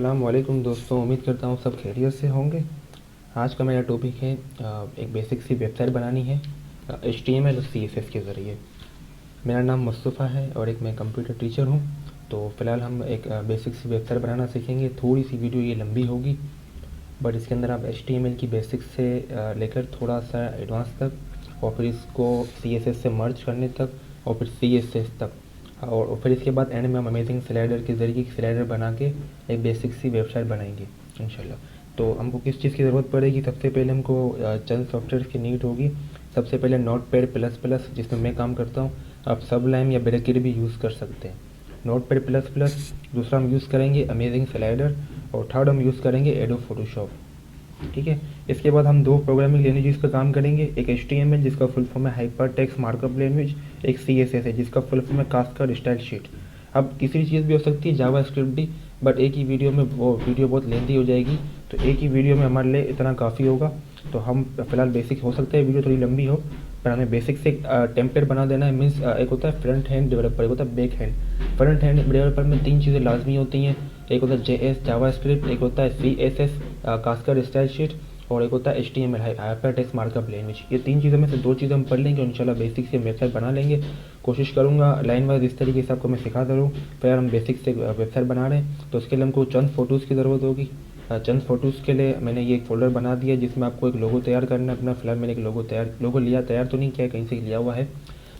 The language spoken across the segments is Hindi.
अस्सलाम वालेकुम दोस्तों, उम्मीद करता हूँ सब खैरियत से होंगे। आज का मेरा टॉपिक है एक बेसिक सी वेबसाइट बनानी है HTML और CSS के ज़रिए। मेरा नाम मुस्तफ़ा है और मैं कंप्यूटर टीचर हूँ। तो फ़िलहाल हम एक बेसिक सी वेबसाइट बनाना सीखेंगे। थोड़ी सी वीडियो ये लंबी होगी, बट इसके अंदर आप HTML की बेसिक से लेकर थोड़ा सा एडवांस तक, और फिर इसको CSS से मर्ज करने तक, और फिर CSS तक, और फिर इसके बाद एंड में हम अमेजिंग स्लाइडर के ज़रिए एक स्लाइडर बना के एक बेसिक सी वेबसाइट बनाएंगे इंशाल्लाह। तो हमको किस चीज़ की ज़रूरत पड़ेगी? सबसे पहले हमको चंद सॉफ्टवेयर की नीड होगी। सबसे पहले नोटपैड++, जिसमें मैं काम करता हूँ। आप सबलाइम या ब्रैकेट भी यूज़ कर सकते हैं। नोटपैड++, दूसरा हम यूज़ करेंगे अमेजिंग स्लाइडर, और थर्ड हम यूज़ करेंगे एडोब फोटोशॉप। ठीक है। इसके बाद हम दो प्रोग्रामिंग लैंग्वेजेस पर काम करेंगे। एक HTML जिसका फुल फॉर्म है हाइपर टेक्स्ट मार्कअप लैंग्वेज, एक CSS है जिसका फुल फॉर्म है कास्केड स्टाइल शीट। अब किसी चीज़ भी हो सकती है, जावास्क्रिप्ट भी, बट एक ही वीडियो में वो वीडियो बहुत लेंथी हो जाएगी, तो एक ही वीडियो में हमारे लिए इतना काफ़ी होगा। तो हम फिलहाल बेसिक, हो सकता है वीडियो थोड़ी लंबी हो, पर हमें बेसिक से टेम्पलेट बना देना है। मीन्स एक होता है फ्रंट हैंड डेवलपर, एक होता है back hand. Front hand developer में तीन चीज़ें लाजमी होती हैं। एक होता है JS जावास्क्रिप्ट, एक होता है CSS कास्केड स्टाइल शीट, और एक होता है HTML hyper text markup language. ये तीन चीज़ों में से दो चीज़ें हम पढ़ लेंगे और इंशाल्लाह बेसिक से वेबसाइट बना लेंगे। कोशिश करूँगा लाइन वाइज इस तरीके से आपको मैं सिखाता रहूँ। फिर हम बेसिक से वेबसाइट बना रहे हैं, तो उसके लिए हमको चंद फ़ोटोज़ की ज़रूरत होगी। चंद फ़ोटोज़ के लिए मैंने ये एक फ़ोल्डर बना दिया जिसमें आपको एक लोगो तैयार करना है अपना। फिलहाल मैंने एक लोगो तैयार तो नहीं किया, कहीं से लिया हुआ है।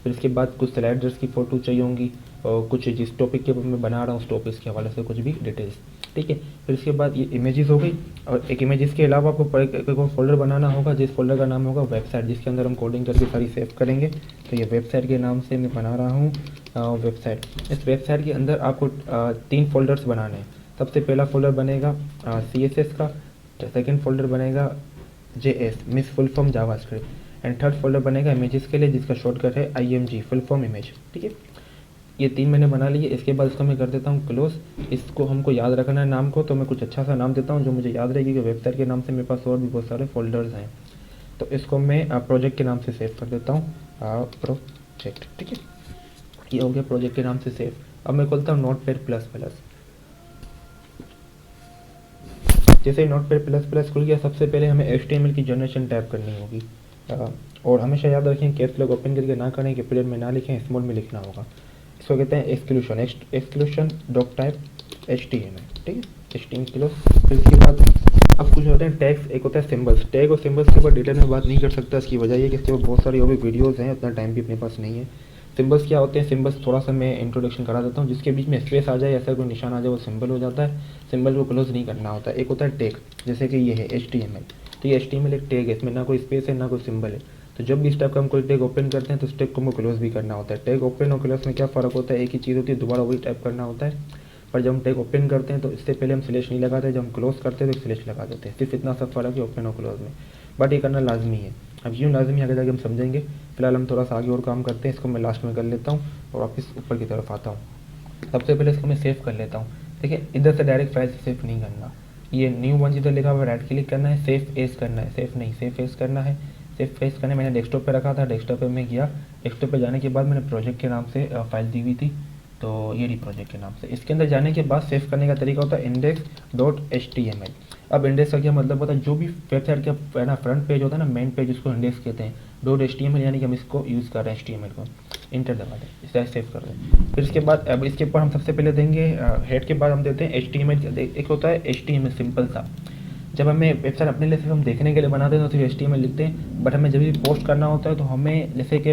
फिर इसके बाद कुछ स्लाइडर्स की फ़ोटो चाहिए होंगी, और कुछ जिस टॉपिक के ऊपर मैं बना रहा हूँ उस टॉपिक के हवाले से कुछ भी डिटेल्स। ठीक है। फिर इसके बाद ये इमेजेस हो गई, और एक इमेजेस के अलावा आपको एक फ़ोल्डर बनाना होगा जिस फोल्डर का नाम होगा वेबसाइट, जिसके अंदर हम कोडिंग करके सारी सेव करेंगे। तो ये वेबसाइट के नाम से मैं बना रहा हूँ वेबसाइट। इस वेबसाइट के अंदर आपको तीन फोल्डर्स बनाने हैं। सबसे पहला फोल्डर बनेगा CSS का, सेकेंड फोल्डर बनेगा JS means full form JavaScript, and third folder बनेगा इमेजेस के लिए जिसका शॉर्टकट है IMG फुल फॉर्म इमेज। ठीक है। ये तीन मैंने बना लिए। इसके बाद इसको मैं कर देता हूँ क्लोज। इसको हमको याद रखना है नाम को, तो मैं कुछ अच्छा सा नाम देता हूँ जो मुझे याद रहेगी, क्योंकि वेबसाइट के नाम से मेरे पास और भी बहुत सारे फोल्डर्स हैं। तो इसको मैं प्रोजेक्ट के नाम से सेव कर देता हूँ, प्रोजेक्ट। ठीक है। ये हो गया प्रोजेक्ट के नाम से सेव। अब मैं खोलता हूँ नोटपैड++। जैसे ही नोटपैड++ खुल गया, सबसे पहले हमें HTML की जनरेशन टाइप करनी होगी। और हमेशा याद रखें कैप्स लॉक ओपन करके ना करें, कैपिटल में ना लिखें, स्मॉल में लिखना होगा। इसको कहते हैं एक्सक्लूशन डॉक टाइप HTML। ठीक है। HTML। फिर इसके बाद अब कुछ होते हैं टैग्स, एक होता है सिंबल्स। टैग और सिंबल्स के ऊपर डिटेल में बात नहीं कर सकता। इसकी वजह ये कि इसके ऊपर बहुत सारी और भी वीडियोज़ हैं, उतना टाइम भी अपने पास नहीं है। सिंबल्स क्या होते हैं? सिंबल्स थोड़ा सा मैं इंट्रोडक्शन करा देता हूँ। जिसके बीच में स्पेस आ जाए, ऐसा कोई निशान आ जाए, वो सिंबल हो जाता है। सिंबल को क्लोज नहीं करना होता है। एक होता है टैग, जैसे कि ये है HTML। तो ये HTML एक टैग है, इसमें ना कोई स्पेस है ना कोई सिंबल है। तो जब भी इस टाइप का हम कोई टैग ओपन करते हैं तो उस टैग को हमको क्लोज भी करना होता है। टैग ओपन और क्लोज में क्या फ़र्क होता है? एक ही चीज़ होती है, दोबारा वही टाइप करना होता है। पर जब हम टैग ओपन करते हैं तो इससे पहले हम स्लैश नहीं लगाते, जब हम क्लोज करते हैं तो स्लैश लगा देते हैं। सिर्फ इतना सा फ़र्क है ओपन और क्लोज में, बट ये करना लाजमी है। अब यूँ लाजमी आगे जाके हम समझेंगे। फिलहाल हम थोड़ा सा आगे और काम करते हैं। इसको मैं लास्ट में कर लेता हूँ और वापस ऊपर की तरफ आता हूँ। सबसे पहले इसको मैं सेव कर लेता हूँ। देखिए, इधर से डायरेक्ट फाइल से सेव नहीं करना। ये न्यू वन जिधर लिखा हुआ राइट क्लिक करना है, सेव एज करना है, सेव नहीं सेव एज करना है। सेव एज करने मैंने डेस्कटॉप पे रखा था, डेस्कटॉप पे मैं गया। डेस्कटॉप पे जाने के बाद मैंने प्रोजेक्ट के नाम से फाइल दी हुई थी, तो ये रही प्रोजेक्ट के नाम से। इसके अंदर जाने के बाद सेव करने का तरीका होता है index.html। अब इंडेक्स का क्या मतलब होता है? जो भी वेबसाइट का ना फ्रंट पेज होता है ना, मेन पेज, उसको इंडेक्स कहते हैं। .html यानी कि हम इसको यूज़ कर रहे हैं HTML को। इंटर दबा दें, इस तरह सेव कर दें। फिर इसके बाद अब इसके ऊपर हम सबसे पहले देंगे हेड के बाद हम देते हैं HTML। एक होता है HTML सिंपल सा। जब हमें वेबसाइट अपने लिए सिर्फ हम देखने के लिए बनाते हैं तो सिर्फ HTML लिखते हैं, बट हमें जब भी पोस्ट करना होता है तो हमें, जैसे कि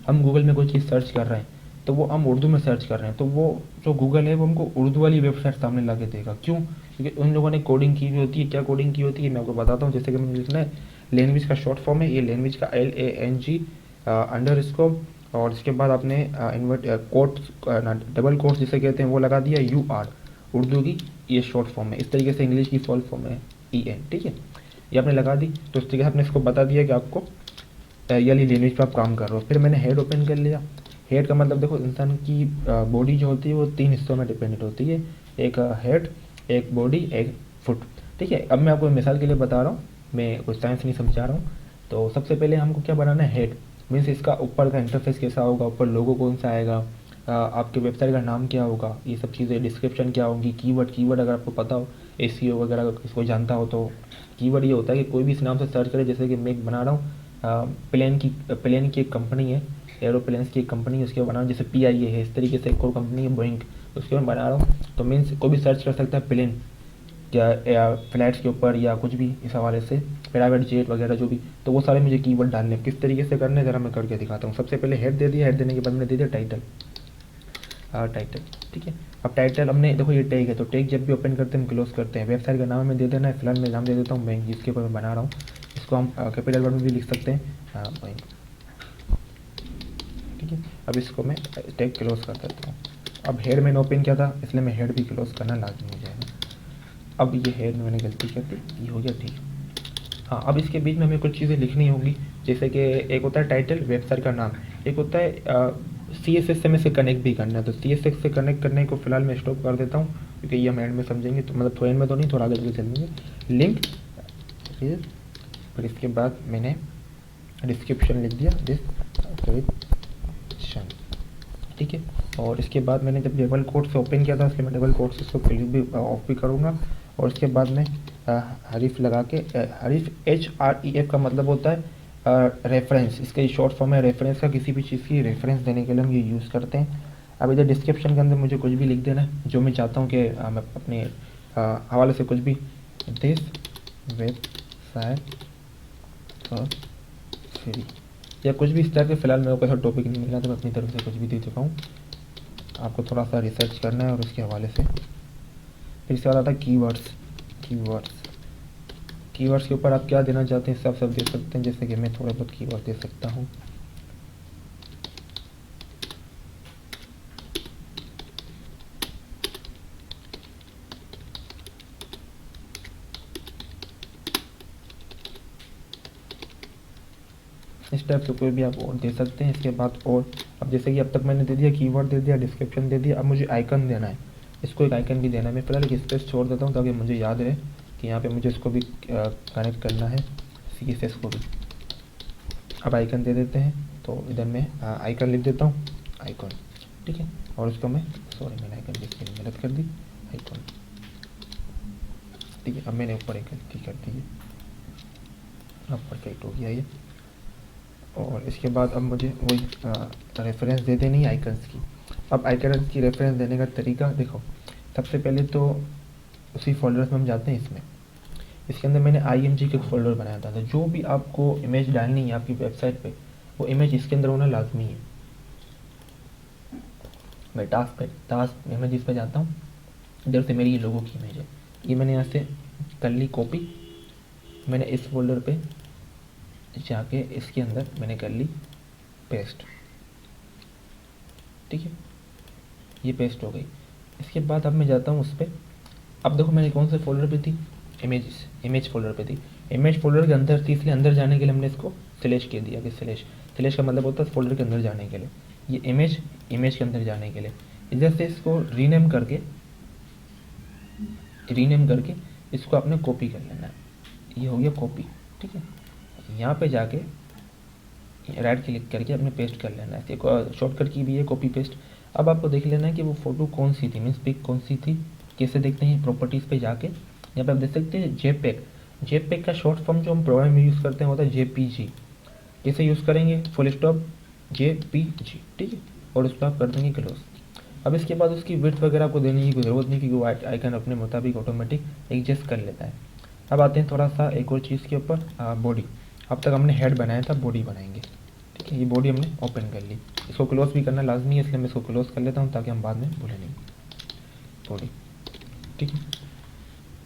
हम गूगल में कोई चीज़ सर्च कर रहे हैं तो वो हम उर्दू में सर्च कर रहे हैं, तो वो जो गूगल है वो हमको उर्दू वाली वेबसाइट सामने ला के देगा। क्यों? क्योंकि उन लोगों ने कोडिंग की हुई होती है। क्या कोडिंग की होती है मैं आपको बताता हूँ। जैसे कि मैंने लिखना है लैंग्वेज का शॉर्ट फॉर्म है, ये लैंग्वेज का LANG अंडरस्कोर, और इसके बाद आपने इन्वर्ट कोट्स डबल कोट्स जिसे कहते हैं वो लगा दिया UR, उर्दू की ये शॉर्ट फॉर्म है। इस तरीके से इंग्लिश की फुल फॉर्म है EN। ठीक है। ये आपने लगा दी, तो इस तरीके से आपने इसको बता दिया कि आपको ये वाली लैंग्वेज पर आप काम कर रहे हो। फिर मैंने हेड ओपन कर लिया। हेड का मतलब देखो, इंसान की बॉडी जो होती है वो तीन हिस्सों में डिपेंडेंट होती है। एक हेड, एक बॉडी, एक फुट। ठीक है। अब मैं आपको मिसाल के लिए बता रहा हूँ, मैं कुछ साइंस नहीं समझा रहा हूँ। तो सबसे पहले हमको क्या बनाना है? हेड। मीन्स इसका ऊपर का इंटरफेस कैसा होगा, ऊपर लोगो कौन सा आएगा, आपके वेबसाइट का नाम क्या होगा, ये सब चीज़ें, डिस्क्रिप्शन क्या होगी, कीवर्ड अगर आपको पता हो, एसीओ वगैरह इसको जानता हो तो कीवर्ड ये होता है कि कोई भी इस नाम से सर्च करे, जैसे कि मैं एक बना रहा हूँ प्लेन की एक कंपनी है, एरोप्लेन्स की एक कंपनी है, उसके बना रहा हूँ, जैसे PIA है, इस तरीके से एक और कंपनी है बोइंग, उसके मैं बना रहा हूँ, तो मीन्स कोई भी सर्च कर सकता है प्लेन या फ्लैट्स के ऊपर या कुछ भी इस हवाले से, प्राइवेट जेट वगैरह जो भी, तो वो सारे मुझे कीवर्ड डालने हैं। किस तरीके से करने ज़रा मैं करके दिखाता हूँ। सबसे पहले हेड दे दिया, हेड देने के बाद मैंने दे दिया टाइटल, टाइटल, ठीक है। अब टाइटल हमने देखो ये टैग है, तो टैग जब भी ओपन करते हैं हम क्लोज करते हैं। वेबसाइट का नाम हमें दे देना है, फिलहाल मैं नाम दे देता हूँ बैंक, जिसके ऊपर मैं बना रहा हूँ, इसको हम कैपिटल वर्ड में भी लिख सकते हैं, बैंक, ठीक है। अब इसको मैं टैग क्लोज कर देता हूँ। अब हेड मैंने ओपन किया था, इसलिए मैं हेड भी क्लोज करना लाजमी हो जाएगा। अब ये हेड में मैंने गलती कर दी, ये हो गया ठीक। हाँ, अब इसके बीच में हमें कुछ चीज़ें लिखनी होंगी, जैसे कि एक होता है टाइटल, वेबसाइट का नाम, एक होता है CSS से में से कनेक्ट भी करना है, तो CSS से कनेक्ट करने को फिलहाल मैं स्टॉप कर देता हूँ, क्योंकि ये हम एंड में समझेंगे, तो मतलब थोड़ा एंड में तो नहीं, थोड़ा आगे चल चलेंगे। लिंक, फिर इसके बाद मैंने डिस्क्रिप्शन लिख दिया, डिस्क्रिप्शन, ठीक है। और इसके बाद मैंने जब डबल कोट से ओपन किया था, इसलिए मैं डबल कोट से इसको क्लिक भी ऑफ भी करूँगा। और इसके बाद मैं हरीफ लगा के, हरीफ HREF का मतलब होता है रेफरेंस, इसका शॉर्ट फॉर्म है रेफरेंस का, किसी भी चीज़ की रेफरेंस देने के लिए हम ये यूज़ करते हैं। अब इधर डिस्क्रिप्शन के अंदर मुझे कुछ भी लिख देना है, जो मैं चाहता हूँ कि मैं अपने हवाले से कुछ भी, दिस वेबसाइट फॉर फ्री या कुछ भी इस तरह के। फिलहाल मेरे को ऐसा टॉपिक नहीं मिला, तो मैं अपनी तरफ से कुछ भी दे चुका हूँ, आपको थोड़ा सा रिसर्च करना है और उसके हवाले से। फिर इसके बाद आता है कीवर्ड्स। कीवर्ड्स के ऊपर आप क्या देना चाहते हैं सब दे सकते हैं, जैसे कि मैं थोड़ा बहुत कीवर्ड दे सकता हूँ। इस टाइप से कोई भी आप और दे सकते हैं। इसके बाद और अब जैसे कि अब तक मैंने दे दिया, कीवर्ड दे दिया, डिस्क्रिप्शन दे दिया, अब मुझे आइकन देना है, इसको एक आइकन भी देना है। मैं फिलहाल एक स्पेस छोड़ देता हूँ ताकि मुझे याद रहे कि यहाँ पे मुझे इसको भी कनेक्ट करना है, CSS को भी। अब आइकन दे देते हैं, तो इधर मैं आइकन लिख देता हूँ, आइकन, ठीक है। और उसको मैं, सॉरी मैंने आइकन लिखने में गलत कर दी, आइकन, ठीक है। अब मैंने ऊपर एक गलती कर दी है, अब परफेक्ट हो गया ये। और इसके बाद अब मुझे वही रेफरेंस दे देनी है आइकन्स की। अब आइकन्स की रेफरेंस देने का तरीका देखो, सबसे पहले तो उसी फोल्डर्स में हम जाते हैं। इसके अंदर मैंने IMG का एक फ़ोल्डर बनाया था, तो जो भी आपको इमेज डालनी है आपकी वेबसाइट पे, वो इमेज इसके अंदर होना लाजमी है। मैं टास्क इमेज पे जाता हूँ, इधर से मेरी ये लोगो की इमेज है, ये मैंने यहाँ से कर ली कॉपी, मैंने इस फोल्डर पे जाके इसके अंदर मैंने कर ली पेस्ट, ठीक है, ये पेस्ट हो गई। इसके बाद अब मैं जाता हूँ उस पर, अब देखो मैंने कौन से फोल्डर पे थी, इमेज फोल्डर पे थी, इमेज फोल्डर के अंदर थी, इसलिए अंदर जाने के लिए हमने इसको स्लैश के दिया, कि स्लैश का मतलब होता है फोल्डर के अंदर जाने के लिए, ये इमेज के अंदर जाने के लिए। इधर से इसको रीनेम करके इसको आपने कॉपी कर लेना है, ये हो गया कॉपी, ठीक है। यहाँ पे जाके राइट क्लिक करके अपने पेस्ट कर लेना है, एक शॉर्टकट की भी है कॉपी पेस्ट। अब आपको देख लेना है कि वो फ़ोटो कौन सी थी, मीन्स पिक कौन सी थी। कैसे देखते हैं, प्रॉपर्टीज़ पे जाके यहाँ पे आप देख सकते हैं जेपेग का शॉर्ट फॉर्म जो हम प्रोग्राम में यूज़ करते हैं होता है JPG। कैसे यूज़ करेंगे, फुल स्टॉप JPG, ठीक है, और उसको आप कर देंगे क्लोज। अब इसके बाद उसकी विड्थ वगैरह आपको देने की ज़रूरत नहीं, क्योंकि वो आइकन अपने मुताबिक ऑटोमेटिक एडजस्ट कर लेता है। अब आते हैं थोड़ा सा एक और चीज़ के ऊपर, बॉडी। अब तक हमने हेड बनाया था, बॉडी बनाएंगे, ठीक है। ये बॉडी हमने ओपन कर ली, इसको क्लोज भी करना लाजमी है, इसलिए मैं इसको क्लोज कर लेता हूँ ताकि हम बाद में भूलें नहीं, बॉडी, ठीक है।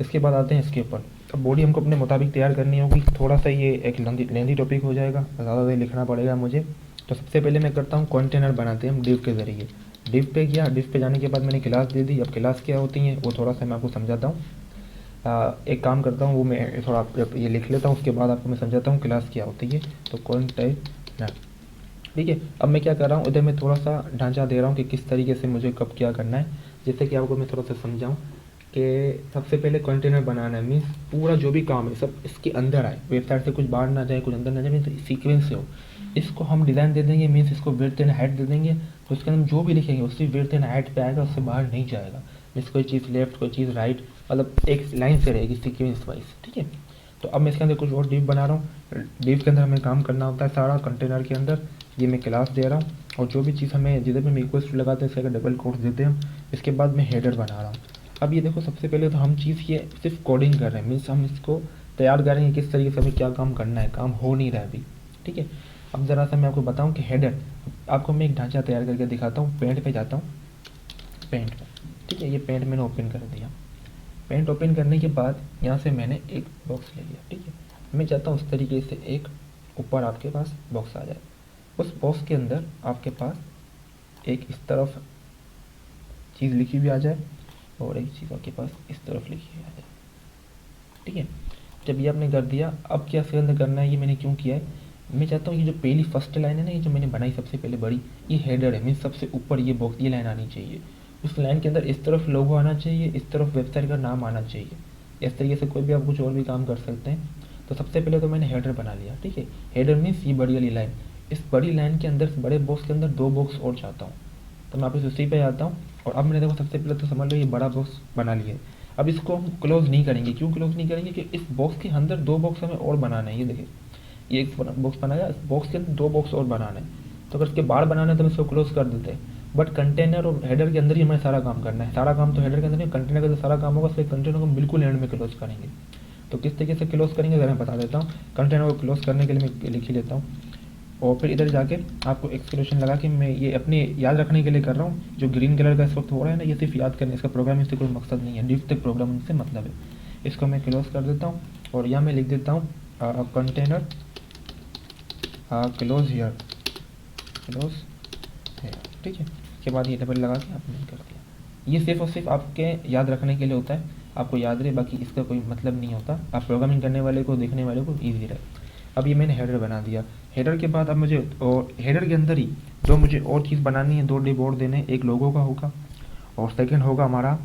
इसके बाद आते हैं इसके ऊपर। अब बॉडी हमको अपने मुताबिक तैयार करनी होगी, थोड़ा सा ये एक लेंदी टॉपिक हो जाएगा, ज़्यादा देर लिखना पड़ेगा मुझे। तो सबसे पहले मैं करता हूँ कंटेनर बनाते हैं हम डिव के ज़रिए। डिव पे किया, डिव पे जाने के बाद मैंने क्लास दे दी। अब क्लास क्या होती हैं वो थोड़ा सा मैं आपको समझाता हूँ। एक काम करता हूँ, वो मैं थोड़ा ये लिख लेता हूँ, उसके बाद आपको मैं समझाता हूँ क्लास क्या होती है। तो कंटेनर, ठीक है। अब मैं क्या कर रहा हूँ, इधर मैं थोड़ा सा ढांचा दे रहा हूँ कि किस तरीके से मुझे कब क्या करना है, जैसे कि आपको मैं थोड़ा सा समझाऊँ कि सबसे पहले कंटेनर बनाना है, मीन्स पूरा जो भी काम है सब इसके अंदर आए, वेबसाइट से कुछ बाहर ना जाए, कुछ अंदर ना जाए, मीन्स सीक्वेंस से हो। इसको हम डिज़ाइन दे देंगे, मीन्स इसको विड्थ एंड हाइट दे देंगे, तो उसके अंदर जो भी लिखेंगे उसकी विड्थ एंड हाइट पे आएगा, उससे बाहर नहीं जाएगा। मीन्स कोई चीज़ लेफ्ट, कोई चीज़ राइट, मतलब एक लाइन से रहेगी सीक्वेंस वाइज, ठीक है। तो अब मैं इसके अंदर कुछ और डिव बना रहा हूँ। डिव के अंदर हमें काम करना होता है सारा कंटेनर के अंदर। ये मैं क्लास दे रहा हूँ और जो भी चीज़ हमें जिधर भी हम इक्वल्स लगाते हैं इसके अगर डबल कोट्स देते हैं हम। इसके बाद मैं हेडर बना रहा हूँ। अब ये देखो, सबसे पहले तो हम चीज़ ये सिर्फ कोडिंग कर रहे हैं, मीन्स हम इसको तैयार करेंगे किस तरीके से हमें क्या काम करना है, काम हो नहीं रहा है अभी, ठीक है। अब ज़रा सा मैं आपको बताऊँ कि हेडर, आपको मैं एक ढांचा तैयार करके दिखाता हूँ। पेंट पे जाता हूँ, पेंट पे, ठीक है। ये पेंट मैंने ओपन कर दिया। पेंट ओपन करने के बाद यहाँ से मैंने एक बॉक्स ले लिया, ठीक है। मैं चाहता हूँ उस तरीके से एक ऊपर आपके पास बॉक्स आ जाए। उस बॉक्स के अंदर आपके पास एक इस तरफ चीज़ लिखी हुई आ जाए और एक चीज़ आपके पास इस तरफ लिखी हुई आ जाए, ठीक है। जब ये आपने कर दिया, अब क्या इसके अंदर करना है, ये मैंने क्यों किया है, मैं चाहता हूँ ये जो पहली फर्स्ट लाइन है ना, ये जो मैंने बनाई सबसे पहले बड़ी, ये हेडर है, मीन्स सबसे ऊपर ये बॉक्स, ये लाइन आनी चाहिए। उस लाइन के अंदर इस तरफ लोगो आना चाहिए, इस तरफ वेबसाइट का नाम आना चाहिए। इस तरीके से कोई भी आप कुछ और भी काम कर सकते हैं। तो सबसे पहले तो मैंने हेडर बना लिया, ठीक है। हेडर मीन्स ये बड़ी वाली लाइन, इस बड़ी लाइन के अंदर, बड़े बॉक्स के अंदर दो बॉक्स और चाहता हूँ। तो मैं वापस उसी पे आता हूँ और अब मैंने देखो सबसे पहले तो समझ लो ये बड़ा बॉक्स बना लिया है। अब इसको हम क्लोज नहीं करेंगे। क्यों क्लोज नहीं करेंगे, कि इस बॉक्स के अंदर दो बॉक्स हमें और बनाना है। ये देखिए, ये एक बॉक्स बनाया, इस बॉक्स के अंदर दो बॉक्स और बनाना है। तो अगर इसके बाहर बनाना है तो हम इसको क्लोज कर देते हैं। बट कंटेनर और हेडर के अंदर ही हमें सारा काम करना है। सारा काम तो हेडर के अंदर नहीं, कंटेनर के अंदर सारा काम होगा, इसलिए कंटेनर को हम बिल्कुल एंड में क्लोज करेंगे। तो किस तरीके से क्लोज करेंगे ज़रा मैं बता देता हूँ। कंटेनर को क्लोज करने के लिए मैं लिख ही लेता हूँ और फिर इधर जाके आपको एक्सक्लेमेशन लगा के, मैं ये अपने याद रखने के लिए कर रहा हूँ। जो ग्रीन कलर का इस वक्त हो रहा है ना, ये सिर्फ याद करने, इसका प्रोग्रामिंग से कोई मकसद नहीं है, डिफ तक प्रोग्रामिंग से मतलब है। इसको मैं क्लोज कर देता हूँ और यहाँ मैं लिख देता हूँ container close here, close here, ठीक है। इसके बाद ये डबल लगा के आपने कर दिया। ये सिर्फ और सिर्फ आपके याद रखने के लिए होता है, आपको याद रहे, बाकी इसका कोई मतलब नहीं होता। आप प्रोग्रामिंग करने वाले को, देखने वाले को ईजी रहे। अब ये मैंने हेडर बना दिया। हेडर के बाद अब मुझे, और हेडर के अंदर ही जो मुझे और चीज़ बनानी है, दो डिबोर्ड देने, एक लोगो का होगा और सेकंड होगा हमारा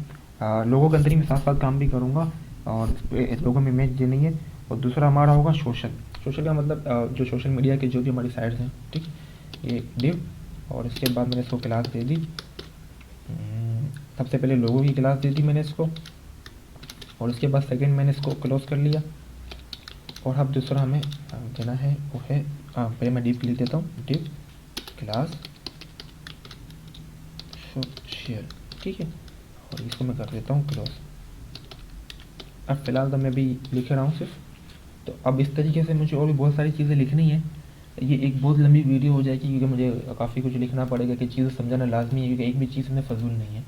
लोगो के अंदर ही मैं साथ साथ काम भी करूँगा और लोगो में इमेज देनी है। और दूसरा हमारा होगा सोशल। सोशल का मतलब जो सोशल मीडिया के जो भी हमारी साइट्स हैं, ठीक। ये डिव और इसके बाद मैंने इसको क्लास दे दी। सबसे पहले लोगो की क्लास दे दी मैंने इसको और उसके बाद सेकंड मैंने इसको क्लोज कर लिया। और अब दूसरा हमें देना है वो है, पहले मैं डिव लिख देता हूँ, डिव क्लास सोशल, ठीक है। और इसको मैं कर देता हूँ क्लोज। अब फिलहाल तो मैं भी लिख रहा हूँ सिर्फ। तो अब इस तरीके से मुझे और भी बहुत सारी चीज़ें लिखनी है। ये एक बहुत लंबी वीडियो हो जाएगी क्योंकि मुझे काफ़ी कुछ लिखना पड़ेगा, कि चीज़ें समझाना लाजमी है क्योंकि एक भी चीज़ में फजूल नहीं है,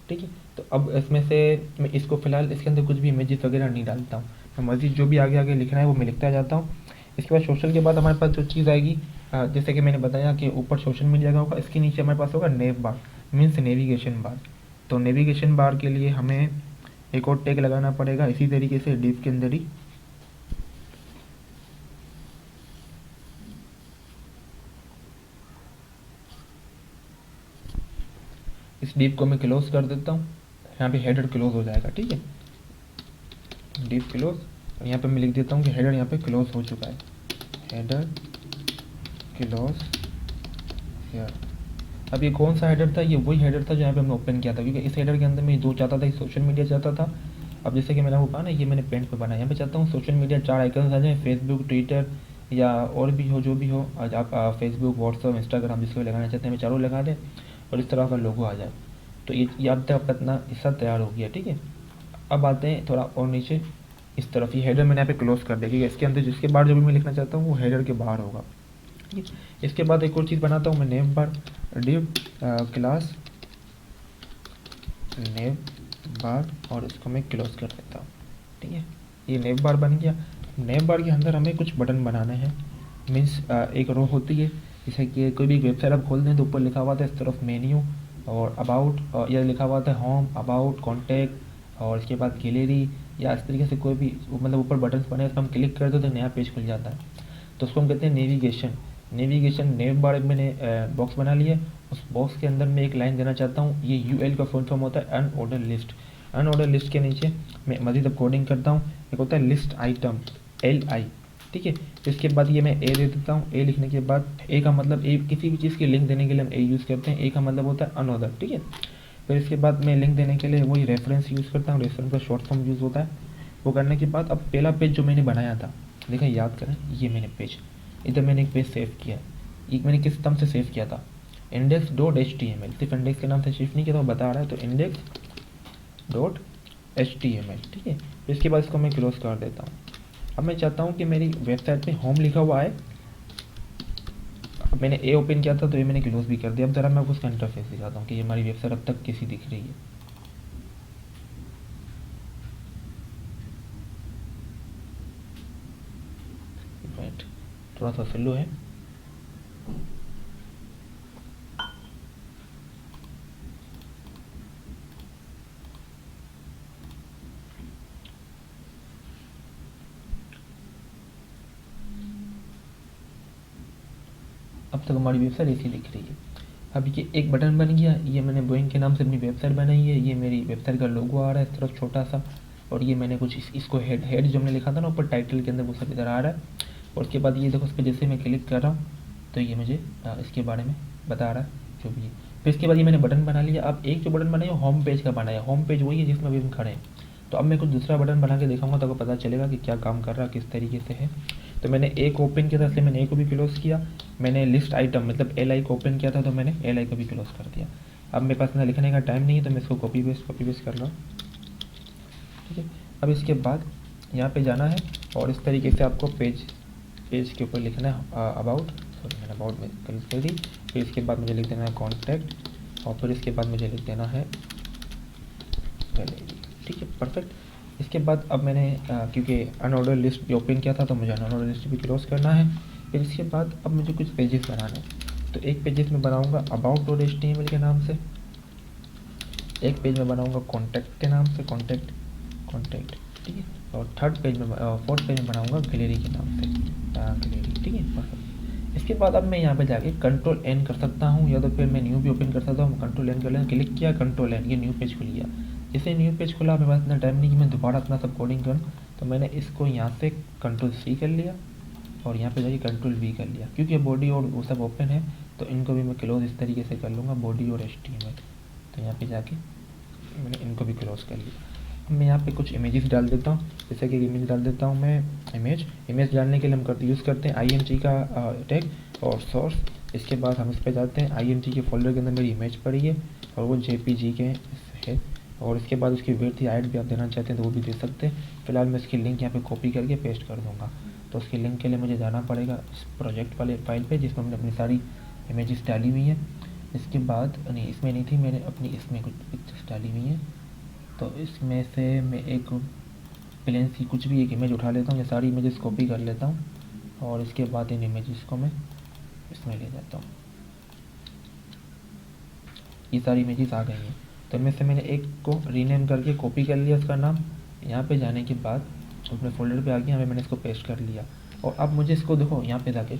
ठीक है। तो अब इसमें से मैं इसको फ़िलहाल इसके अंदर कुछ भी इमेजेस वगैरह नहीं डालता हूँ। मैं मज़ीद जो भी आगे आगे लिखना है वो मैं लिखता जाता हूँ। इसके बाद सोशल के बाद हमारे पास जो चीज़ आएगी, जैसे कि मैंने बताया कि ऊपर सोशल मीडिया का होगा, इसके नीचे हमारे पास होगा नेव बार, मीन्स नेविगेशन बार। तो नेविगेशन बार के लिए हमें एक और टैग लगाना पड़ेगा इसी तरीके से डिव के अंदर ही। इस डिव को मैं क्लोज कर देता हूँ। यहाँ पे हेडर क्लोज हो जाएगा, ठीक है। डिव क्लोज, और यहाँ पे मैं लिख देता हूँ कि हेडर यहाँ पे क्लोज हो चुका है, हेडर क्लोज हियर। अब ये कौन सा हेडर था, ये वही हेडर था जो यहाँ पे हमने ओपन किया था, क्योंकि इस हेडर के अंदर मैं दो चाहता था, एक सोशल मीडिया चाहता था। अब जैसे कि मैंने आपको कहा ना, ये मैंने पेंट पे बनाया, यहाँ पे चाहता हूँ सोशल मीडिया 4 आइकन्स आ जाए, फेसबुक, ट्विटर या और भी हो, जो भी हो। आज आप फेसबुक, व्हाट्सअप, इंस्टाग्राम जिसको लगाना चाहते हैं मैं चारों लगा दें और इस तरह का लोगो आ जाए। तो ये अब तक आपका इतना हिस्सा तैयार हो गया, ठीक है। अब आते हैं थोड़ा और नीचे इस तरफ। ये हेडर मैंने यहाँ पे क्लोज कर दिया क्योंकि इसके अंदर जिसके बाद जो भी मैं लिखना चाहता हूँ वो हेडर के बाहर होगा, ठीक है। इसके बाद एक और चीज़ बनाता हूँ मैं, नेव बार, डिव क्लास नेव बार, और इसको मैं क्लोज कर देता हूँ, ठीक है। ये नेव बार बन गया। नेव बार के अंदर हमें कुछ बटन बनाने हैं, मीन्स एक रो होती है, जैसे कि कोई भी वेबसाइट आप खोल दें तो ऊपर लिखा हुआ था इस तरफ मेन्यू और अबाउट, और यह लिखा हुआ था होम, अबाउट, कॉन्टैक्ट और इसके बाद गैलरी, या इस तरीके से कोई भी मतलब ऊपर बटन्स बने, उस पर हम क्लिक कर दो तो नया पेज खुल जाता है। तो उसको हम कहते हैं नेविगेशन। नेविगेशन नेव बार मैंने बॉक्स बना लिया। उस बॉक्स के अंदर मैं एक लाइन देना चाहता हूँ, ये यूएल का फुल फॉर्म होता है अनऑर्डर लिस्ट। अनऑर्डर लिस्ट के नीचे मैं मज़ीद अब कोडिंग करता हूँ, एक होता है लिस्ट आइटम, LI, ठीक है। इसके बाद ये मैं ए दे देता हूँ। ए लिखने के बाद, ए का मतलब, ए किसी भी चीज़ की लिंक देने के लिए हम ए यूज़ करते हैं। ए का मतलब होता है अनऑर्डर, ठीक है। फिर इसके बाद मैं लिंक देने के लिए वही रेफरेंस यूज़ करता हूँ, रेफरेंस का शॉर्ट फॉर्म यूज़ होता है। वो करने के बाद अब पहला पेज जो मैंने बनाया था, देखें याद करें, ये मैंने पेज, इधर मैंने एक पेज सेव किया। एक मैंने किस नाम से सेव किया था, index.html, सिर्फ इंडेक्स के नाम से शिफ्ट नहीं किया था, वो बता रहा है, तो index.html, ठीक है। फिर इसके बाद इसको मैं क्लोज कर देता हूँ। अब मैं चाहता हूँ कि मेरी वेबसाइट पे होम लिखा हुआ है। अब मैंने ए ओपन किया था तो ये मैंने क्लोज भी कर दिया। अब ज़रा मैं आपको उसका इंटरफेस दिखाता हूँ कि ये हमारी वेबसाइट अब तक कैसी दिख रही है। राइट, थोड़ा सा स्लो है। अब तक हमारी वेबसाइट ऐसी दिख रही है। अब ये एक बटन बन गया, ये मैंने बोइंग के नाम से अपनी वेबसाइट बनाई है। ये मेरी वेबसाइट का लोगो आ रहा है इस तरफ छोटा सा, और ये मैंने कुछ इसको हेड जो हमने लिखा था ना ऊपर टाइटल के अंदर, वो सब इधर आ रहा है। और उसके बाद ये देखो, उस पर जैसे मैं क्लिक कर रहा हूँ तो ये मुझे इसके बारे में बता रहा है जो भी है। फिर इसके बाद ये मैंने बटन बना लिया। अब एक जो बटन बनाया होम पेज का बनाया, होम पेज वही है जिसमें अभी हम खड़े हैं। तो अब मैं कुछ दूसरा बटन बना के दिखाऊंगा तो आपको पता चलेगा कि क्या काम कर रहा है, किस तरीके से है। तो मैंने एक ओपन किया था, इसलिए मैंने ए को भी क्लोज किया। मैंने लिस्ट आइटम मतलब एल आई को ओपन किया था, तो मैंने एल आई को भी क्लोज कर दिया। अब मेरे पास ना लिखने का टाइम नहीं है तो मैं इसको कॉपी पेस्ट कर रहा हूँ, ठीक है। अब इसके बाद यहाँ पे जाना है और इस तरीके से आपको पेज के ऊपर लिखना है अबाउट, सॉरी मैंने अबाउट में क्लिक कर दी। फिर इसके बाद मुझे लिख देना है कॉन्टैक्ट, और फिर इसके बाद मुझे लिख देना है गैलरी, ठीक है, परफेक्ट। इसके बाद अब मैंने क्योंकि अनऑर्डर लिस्ट भी ओपन किया था तो मुझे अनऑर्डर लिस्ट भी क्लोज करना है। फिर इसके बाद अब मुझे कुछ पेजेस बनाने हैं। तो एक पेजेस में बनाऊंगा about.html के नाम से, एक पेज में बनाऊंगा कॉन्टैक्ट के नाम से, कॉन्टैक्ट, ठीक है। और फोर्थ पेज में बनाऊंगा गैलरी के नाम से, गैलरी, ठीक है, परफेक्ट। इसके बाद अब मैं यहाँ पे जाके कंट्रोल एन कर सकता हूँ, या तो फिर मैं न्यू भी ओपन कर सकता हूँ। कंट्रोल एन कर लें, क्लिक किया, कंट्रोल एन, ये न्यू पेज खुल गया। जैसे न्यू पेज खुला, मेरे पास इतना टाइम नहीं कि मैं दोबारा अपना सब कोडिंग करूँ, तो मैंने इसको यहाँ से कंट्रोल सी कर लिया और यहाँ पे जाके कंट्रोल वी कर लिया। क्योंकि बॉडी और वो सब ओपन है तो इनको भी मैं क्लोज इस तरीके से कर लूँगा, बॉडी और HTML। तो यहाँ पे जाके मैंने इनको भी क्लोज कर लिया। अब मैं यहाँ पे कुछ इमेजेस डाल देता हूँ, जैसे कि इमेज डाल देता हूँ मैं। इमेज डालने के लिए हम यूज़ करते हैं IMG का टैग और सोर्स। इसके बाद हम इस पर जाते हैं, IMG के फोल्डर के अंदर मेरी इमेज पड़ी है और वो JPG के है। और इसके बाद उसकी विड्थ या हाइट भी आप देना चाहते हैं तो वो भी दे सकते हैं। फिलहाल मैं इसकी लिंक यहाँ पे कॉपी करके पेस्ट कर दूँगा। तो उसकी लिंक के लिए मुझे जाना पड़ेगा इस प्रोजेक्ट वाले फाइल पे जिसमें मैंने अपनी सारी इमेजेस डाली हुई हैं। इसके बाद नहीं, इसमें नहीं थी, मैंने अपनी इसमें कुछ पिक्चर्स डाली हुई हैं। तो इसमें से मैं एक प्लेन सी कुछ भी एक इमेज उठा लेता हूँ, ये सारी इमेजेस कॉपी कर लेता हूँ और इसके बाद इन इमेजेस को मैं इसमें ले जाता हूँ। ये सारी इमेजेस आ गई हैं, तो इनमें से मैंने एक को रीनेम करके कॉपी कर लिया उसका नाम। यहाँ पे जाने के बाद अपने फोल्डर पे आ गया, मैंने इसको पेस्ट कर लिया। और अब मुझे इसको देखो यहाँ पे जाके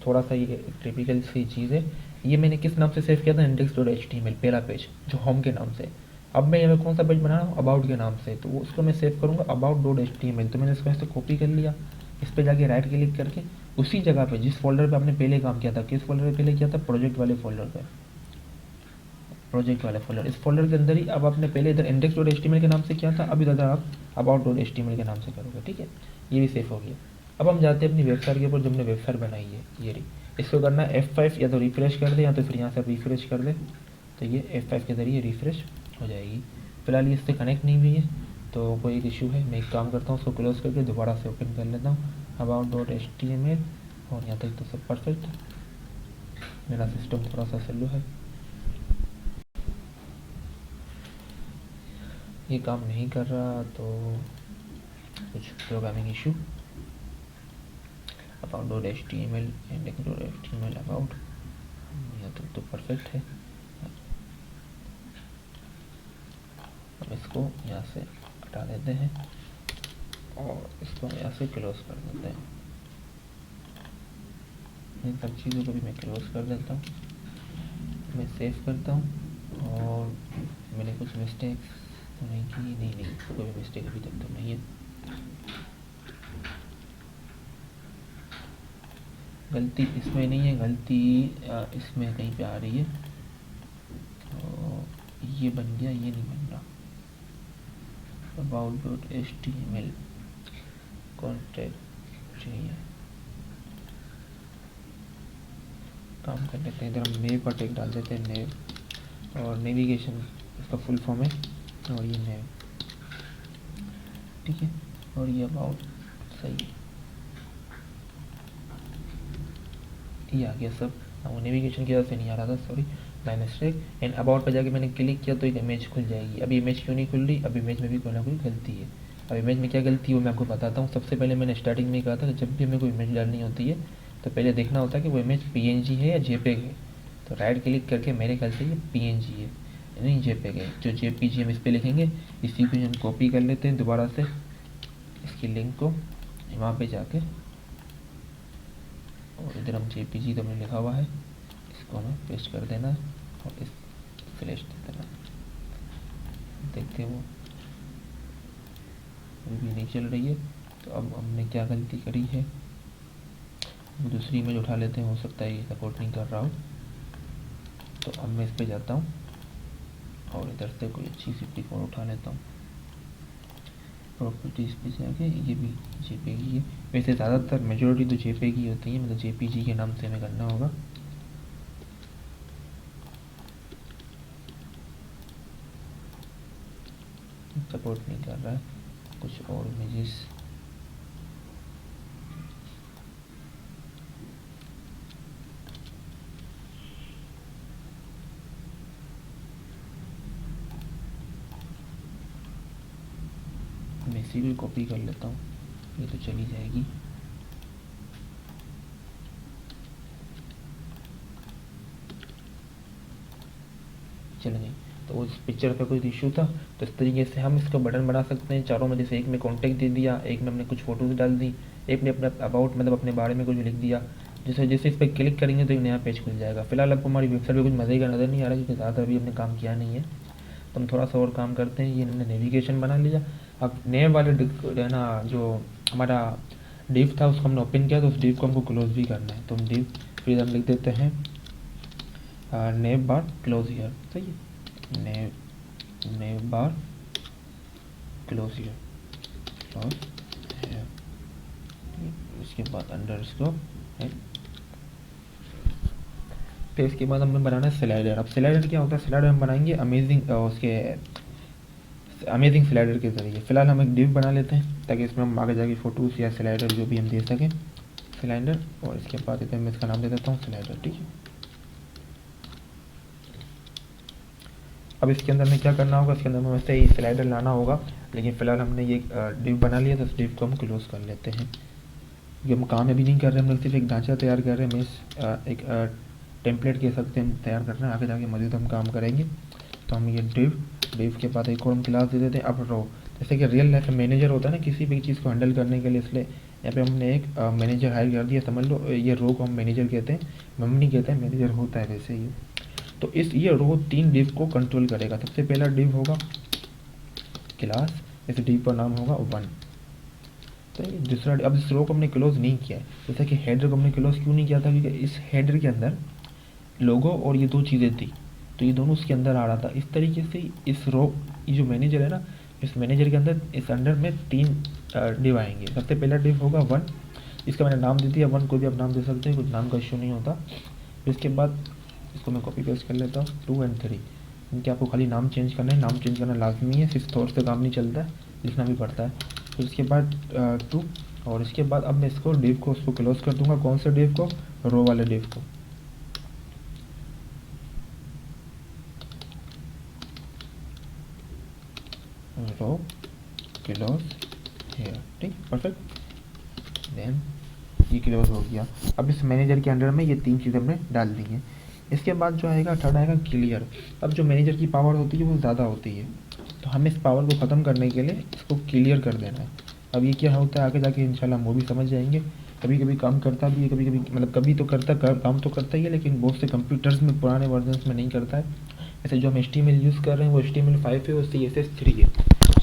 थोड़ा सा ये टिपिकल सी चीज़ है, ये मैंने किस नाम से सेव किया था, index.html, पहला पेज जो होम के नाम से। अब मैं यहाँ पे कौन सा पेज बना रहा हूँ, अबाउट के नाम से, तो वो उसको मैं सेव करूँगा about.html। तो मैंने इसको ऐसे कॉपी कर लिया, इस पर जाके राइट क्लिक करके उसी जगह पे जिस फोल्डर पे आपने पहले काम किया था, किस फोल्डर पे पहले किया था, प्रोजेक्ट वाले फोल्डर, इस फोल्डर के अंदर ही अब आपने पहले इधर index.html के नाम से किया था, अब इधर आप about.html के नाम से करोगे, ठीक है। ये भी सेफ हो गया। अब हम जाते हैं अपनी वेबसाइट के ऊपर जो हमने वेबसाइट बनाई है, ये रही। इसको करना है F5, या तो रिफ्रेश कर दे या तो फिर यहाँ से रिफ्रेश कर दे, तो ये F5 के ज़रिए रिफ्रेश हो जाएगी। फिलहाल ये इससे कनेक्ट नहीं हुई है तो कोई एक इशू है। मैं एक काम करता हूँ, उसको क्लोज करके दोबारा से ओपन कर लेता हूँ about.html, और यहाँ तक तो सब परफेक्ट है। मेरा सिस्टम थोड़ा सा स्लो है, ये काम नहीं कर रहा तो कुछ programming issue. about.html index.html about, यहाँ तक तो परफेक्ट है। हम इसको यहाँ से हटा देते हैं और इसको यहाँ से क्लोज कर देते हैं। इन सब चीज़ों को भी मैं क्लोज कर देता हूँ, मैं सेव करता हूँ। और मैंने कुछ मिस्टेक्स तो नहीं की, नहीं कोई भी मिस्टेक अभी तक तो नहीं है। गलती इसमें नहीं है, गलती इसमें कहीं पे आ रही है। तो ये बन गया, ये नहीं बन रहा। अबाउट डॉट HTML कॉन्टेक्ट चाहिए, काम कर लेते हैं। इधर हम नेव का टैग डाल देते हैं, नेव, और नेविगेशन इसका फुल फॉर्म है, और ये नेव, ठीक है। और ये अबाउट, सही है, ये आ गया सब। वो नेविगेशन की वजह से नहीं आ रहा था, sorry, by mistake. And about पर जाके मैंने क्लिक किया तो एक इमेज खुल जाएगी। अभी इमेज क्यों नहीं खुल रही? अब इमेज में भी कोई ना कोई गलती है। अब इमेज में क्या गलती है वो मैं आपको बताता हूँ। सबसे पहले मैंने स्टार्टिंग में कहा था कि जब भी हमें कोई इमेज डालनी होती है तो पहले देखना होता है कि वो इमेज PNG है या JPEG है। तो राइट क्लिक करके मेरे ख्याल से ये PNG है, नहीं JPEG है। जो JPG हम इस पर लिखेंगे, इसी को हम कॉपी कर लेते हैं दोबारा से, इसकी लिंक को वहाँ पे जाके, और इधर हम JPG तो हमने लिखा हुआ है, इसको हमें पेस्ट कर देना और इस फ्लैश दे देना। देखते हैं वो भी नहीं चल रही है। तो अब हमने क्या गलती करी है, दूसरी इमेज उठा लेते हैं, हो सकता है ये सपोर्ट नहीं कर रहा हो। तो अब मैं इस पर जाता हूँ और इधर से कोई अच्छी सी पिक और उठा लेता हूँ। प्रॉपर्टीज़ पे जाके, ये भी JPG है। वैसे ज़्यादातर मेजोरिटी तो JPG ही होती है, मतलब JPG के नाम से हमें करना होगा। सपोर्ट नहीं कर रहा है, कुछ और इमेजेस, मैं इसी को कॉपी कर लेता हूँ, ये तो चली जाएगी। चल गई। तो उस पिक्चर पे कोई इशू था, तो इस तरीके से हम इसको बटन बना सकते हैं चारों में। जैसे एक में कॉन्टेक्ट दे दिया, एक में हमने कुछ फोटोज डाल दी, एक में अपना अबाउट मतलब अपने बारे में कुछ लिख दिया। जैसे जैसे इस पर क्लिक करेंगे तो एक नया पेज खुल जाएगा। फिलहाल आपको हमारी वेबसाइट पर कुछ मज़े का नज़र नहीं आ रहा क्योंकि ज़्यादा अभी हमने काम किया नहीं है, तो हम थोड़ा सा और काम करते हैं। ये हमने नेविगेशन बना लिया। अब नेव वाले है ना, जो हमारा डिव था उसको हमने ओपन किया, तो उस डिव को हमको क्लोज भी करना है। तो हम डिव फिर हम लिख देते हैं नेव बार क्लोज हियर, सही है, नेव बार क्लोज हियर, क्लोज हियर। इसके बाद अंडर इसको है, फिर इसके बाद हमें बनाना है स्लाइडर। अब स्लाइडर क्या होता है? स्लाइडर हम बनाएंगे अमेजिंग स्लाइडर के ज़रिए। फ़िलहाल हम एक डिव बना लेते हैं ताकि इसमें हम आगे जाके फ़ोटोज़ या स्लाइडर जो भी हम दे सकें, स्लाइडर। और इसके बाद इधर मैं इसका नाम दे देता हूँ स्लाइडर, ठीक है। अब इसके अंदर में क्या करना होगा, इसके अंदर में वैसे ही स्लाइडर लाना होगा, लेकिन फ़िलहाल हमने ये डिव बना लिया, तो इस डिव को हम क्लोज़ कर लेते हैं। ये हम काम अभी नहीं कर रहे, हम लोग सिर्फ एक ढांचा तैयार कर रहे हैं। मैं एक टेम्पलेट कह सकते हैं तैयार कर रहे हैं, आगे जाके मज़ीद हम काम करेंगे। तो हम ये डिव के बाद एक और हम क्लास दे देते हैं अब रो। जैसे कि रियल लाइफ में मैनेजर होता है ना किसी भी चीज़ को हैंडल करने के लिए, इसलिए यहाँ पे हमने एक मैनेजर हायर कर दिया। समझ लो ये रो को हम मैनेजर कहते हैं, मेमोरी कहते हैं, मैनेजर होता है वैसे ही। तो ये रो 3 डिव को कंट्रोल करेगा। सबसे पहला डिव होगा क्लास, इस डिव का नाम होगा 1। तो ये दूसरा, अब इस रो को हमने क्लोज नहीं किया है, जैसे कि हेडर को हमने क्लोज क्यों नहीं किया था, क्योंकि इस हेडर के अंदर लोगो और ये 2 चीज़ें थी, तो ये दोनों उसके अंदर आ रहा था। इस तरीके से इस रो, ये जो मैनेजर है ना, इस मैनेजर के अंदर इस अंडर में 3 डिव आएंगे। सबसे पहला डिव होगा 1, इसका मैंने नाम दे दिया 1, कोई भी आप नाम दे सकते हैं, कुछ नाम का इशू नहीं होता। इसके बाद इसको मैं कॉपी पेस्ट कर लेता हूँ 2 और 3, इनके आपको खाली नाम चेंज करना है, नाम चेंज करना लाजमी है, सिर्फ थॉट से काम नहीं चलता है, लिखना भी पड़ता है। तो इसके बाद 2, और इसके बाद अब मैं इसको डिव को उसको क्लोज कर दूंगा। कौन से डिव को? रो वाले डिव को। रो क्लोज हेयर, ठीक, परफेक्ट। देन ये क्लोज हो गया। अब इस मैनेजर के अंडर में ये 3 चीज़ें हमने डाल दी हैं। इसके बाद जो आएगा थर्ड आएगा क्लियर। अब जो मैनेजर की पावर होती है वो ज़्यादा होती है, तो हमें इस पावर को ख़त्म करने के लिए इसको क्लियर कर देना है। अब ये क्या होता है आगे जाके इंशाल्लाह हम वो भी समझ जाएंगे। कभी कभी काम करता भी है, कभी कभी मतलब कभी तो करता काम तो करता ही है, लेकिन बहुत से कंप्यूटर्स में पुराने वर्जन्स में नहीं करता है। ऐसे जो हम HTML यूज़ कर रहे हैं वो HTML5 है और CSS3 है,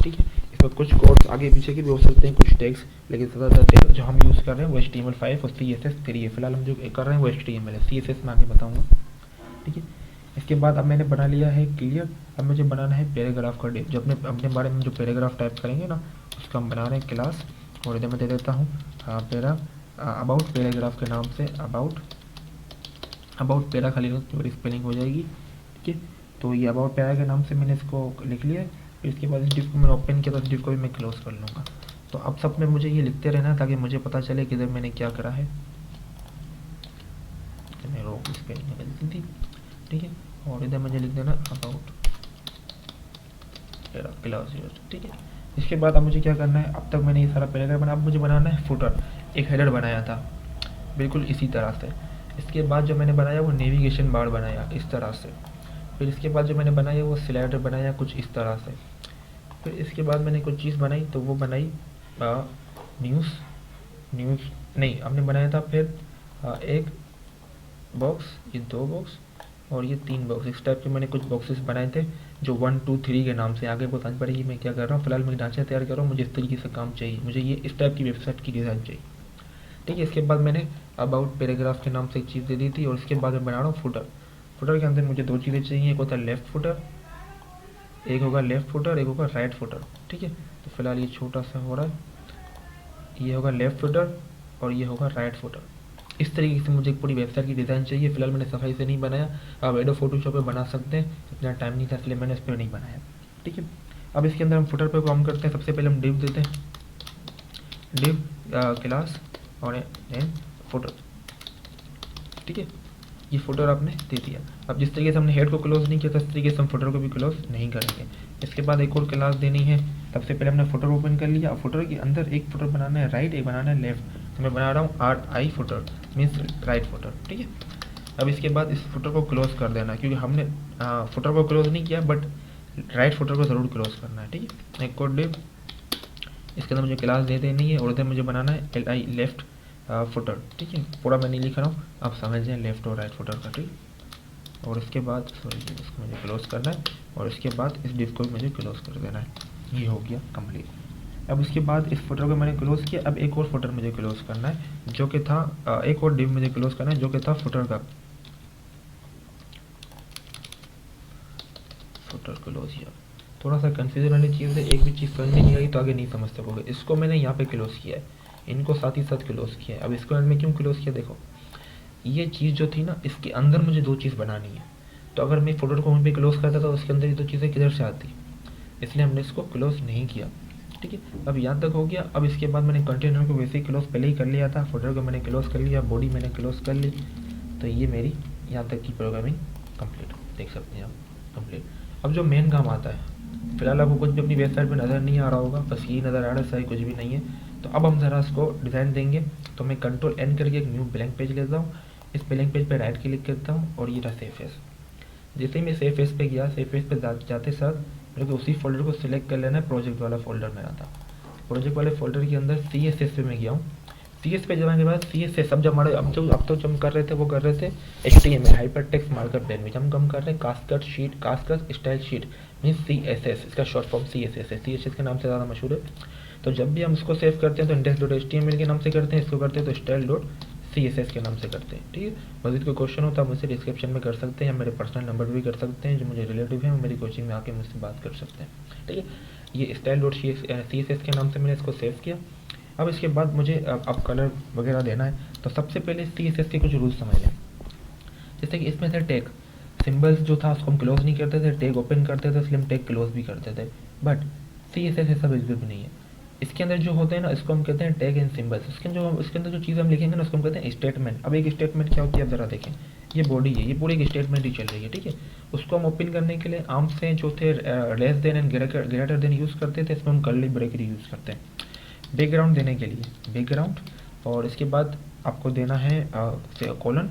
ठीक है। इसमें कुछ कोड्स आगे पीछे के भी हो सकते हैं, कुछ टैग्स, लेकिन ज़्यादातर जो हम यूज़ कर रहे हैं वो HTML5 और CSS3 है। फिलहाल हम जो कर रहे हैं वो HTML है, CSS में आगे बताऊँगा, ठीक है। इसके बाद अब मैंने बना लिया है क्लियर। अब मुझे बनाना है पैराग्राफ का डिव। जो अपने अपने बारे में जो पैराग्राफ टाइप करेंगे ना, उसका हम बना रहे हैं क्लास। और इधर मैं दे देता हूँ अबाउट पैराग्राफ के नाम से, अबाउट पैरा खाली और स्पेलिंग हो जाएगी, ठीक है। तो ये अबाउट पैरा के नाम से मैंने इसको लिख लिया है। फिर इसके बाद इस डिव को मैंने ओपन किया, तो इस डिव को भी मैं क्लोज कर लूँगा। तो अब सब में मुझे ये लिखते रहना ताकि मुझे पता चले कि इधर मैंने क्या करा है। मैंने रो की स्पेलिंग गलती थी, ठीक है। और इधर मुझे लिख देना अबाउट पैरा क्लास, ठीक है। इसके बाद अब मुझे क्या करना है, अब तक मैंने ये सारा पैराग्राफ बना, अब मुझे बनाना है फुटर। एक हेडर बनाया था बिल्कुल इसी तरह से। इसके बाद जो मैंने बनाया वो नेविगेशन बार बनाया इस तरह से। फिर इसके बाद जो मैंने बनाया वो स्लाइडर बनाया कुछ इस तरह से। फिर इसके बाद मैंने कुछ चीज़ बनाई, तो वो बनाई न्यूज़ नहीं, हमने बनाया था फिर एक बॉक्स, ये 2 बॉक्स और ये 3 बॉक्स। इस टाइप के मैंने कुछ बॉक्सेस बनाए थे जो 1 2 3 के नाम से। आगे बतानी पड़ेगी मैं क्या कर रहा हूँ। फिलहाल मैं ढांचा तैयार कर रहा हूँ, मुझे इस तरीके से काम चाहिए, मुझे ये इस टाइप की वेबसाइट की डिज़ाइन चाहिए, ठीक है। इसके बाद मैंने अबाउट पैराग्राफ के नाम से एक चीज़ दे दी थी। और इसके बाद मैं बना रहा हूँ फुटर। फुटर के अंदर मुझे 2 चीज़ें चाहिए, एक होता है लेफ़्ट फुटर, एक होगा लेफ़्ट फुटर, एक होगा राइट फुटर, ठीक है। तो फिलहाल ये छोटा सा हो रहा है, ये होगा लेफ़्ट फुटर और ये होगा राइट फुटर। इस तरीके से मुझे एक पूरी वेबसाइट की डिज़ाइन चाहिए। फिलहाल मैंने सफाई से नहीं बनाया, आप एडोब फोटोशॉप पे बना सकते हैं, इतना टाइम नहीं था इसलिए मैंने इस पर नहीं बनाया, ठीक है। अब इसके अंदर हम फुटर पे काम करते हैं। सबसे पहले हम डिव देते हैं, डिव क्लास और देन फुटर, ठीक है। ये फुटर आपने दे दिया। अब जिस तरीके से हमने हेड को क्लोज नहीं किया था, इस तरीके से हम फुटर को भी क्लोज नहीं करेंगे। इसके बाद एक और क्लास देनी है। सबसे पहले हमने फुटर ओपन कर लिया। फुटर के अंदर एक फुटर बनाना है राइट, एक बनाना है लेफ्ट। तो मैं बना रहा हूँ RI footer, means right footer, ठीक है। अब इसके बाद इस फुटर को क्लोज कर देना, क्योंकि हमने फुटर को क्लोज नहीं किया बट राइट फुटर को ज़रूर क्लोज करना है, ठीक है। एक और डिव, इसके अंदर मुझे क्लास दे देनी है और उधर मुझे बनाना है LI लेफ्ट फुटर, ठीक है। पूरा मैं नहीं लिख रहा हूँ, आप समझ जाए लेफ्ट और राइट फुटर का, ठीक। और इसके बाद सॉरी इसको मुझे क्लोज करना है और इसके बाद इस डिव को भी मुझे क्लोज कर देना है। ये हो गया कंप्लीट। अब इसके बाद इस फुटर को मैंने क्लोज किया। अब एक और फुटर मुझे क्लोज करना है जो कि था एक और डिव मुझे क्लोज करना है जो कि था फुटर का। फुटर क्लोज किया, थोड़ा सा कंफ्यूजन वाली चीज़ है, एक भी चीज़ समझ में नहीं आई तो आगे नहीं समझ सकोगे। इसको मैंने यहाँ पे क्लोज किया है, इनको साथ ही साथ क्लोज किया है। अब इसको मैं क्यों क्लोज किया, देखो ये चीज़ जो थी ना, इसके अंदर मुझे 2 चीज़ बनानी है। तो अगर मैं फुटर को वहीं पे क्लोज करता तो उसके अंदर ये 2 चीज़ें किधर से आती, इसलिए हमने इसको क्लोज नहीं किया, ठीक है। अब यहाँ तक हो गया। अब इसके बाद मैंने कंटेनर को वैसे ही क्लोज पहले ही कर लिया था, फुटर को मैंने क्लोज कर लिया, बॉडी मैंने क्लोज कर ली। तो ये मेरी यहाँ तक की प्रोग्रामिंग कंप्लीट, देख सकते हैं आप कंप्लीट। अब जो मेन काम आता है, फिलहाल आपको कुछ भी अपनी वेबसाइट पे नज़र नहीं आ रहा होगा, बस ये नज़र आ रहा है, सही कुछ भी नहीं है। तो अब हम ज़रा इसको डिज़ाइन देंगे। तो मैं Ctrl+N करके एक न्यू ब्लैंक पेज लेता हूँ। इस ब्लैंक पेज पे राइट क्लिक करता हूँ और ये रहा सेव एज। जैसे ही मैं सेव एज पे गया, सेव एज पे जाते साथ मेरे को उसी फोल्डर को सिलेक्ट कर लेना है। प्रोजेक्ट वाला फोल्डर मेरा था, प्रोजेक्ट वाले फोल्डर के अंदर CSS पे मैं गया हूँ। CS पे जाने के बाद CSS अब जब हमारे अब तो जो हम कर रहे थे वो कर रहे थे HTML hyper text markup language. हम कम कर रहे हैं cascade style sheet means CSS, इसका शॉर्ट फॉर्म CSS है, CSS के नाम से ज़्यादा मशहूर है। तो जब भी हम इसको सेव करते हैं तो index.html के नाम से करते हैं, इसको करते हैं तो style.css के नाम से करते हैं, ठीक है। मज़ीद कोई क्वेश्चन हो तो आप मुझसे डिस्क्रिप्शन में कर सकते हैं या मेरे पर्सनल नंबर भी कर सकते हैं, जो मुझे रिलेटिव हैं वो मेरी कोचिंग में आके मुझसे बात कर सकते हैं, ठीक है। ये style.css के नाम से मैंने इसको सेव किया। अब इसके बाद मुझे अब कलर वगैरह देना है। तो सबसे पहले CSS के कुछ रूल्स समझ लें। जैसे कि इसमें से टैग सिंबल्स जो था उसको हम क्लोज नहीं करते थे, टैग ओपन करते थे, इसलिए हम टैग क्लोज भी करते थे। बट CSS ऐसा बिल्कुल भी नहीं है। इसके अंदर जो होते हैं ना, इसको हम कहते हैं टैग एंड सिंबल्स। इसके अंदर जो चीज़ हम लिखेंगे ना, उसको हम कहते हैं स्टेटमेंट। अब एक स्टेटमेंट क्या होती है, आप ज़रा देखें, ये बॉडी है, ये पूरी एक स्टेटमेंट ही चल रही है, ठीक है। उसको हम ओपन करने के लिए आम से जो थे less than and greater than use करते थे, इसमें हम कर्ली ब्रैकेट यूज़ करते हैं। बैकग्राउंड देने के लिए बैकग्राउंड, और इसके बाद आपको देना है कोलन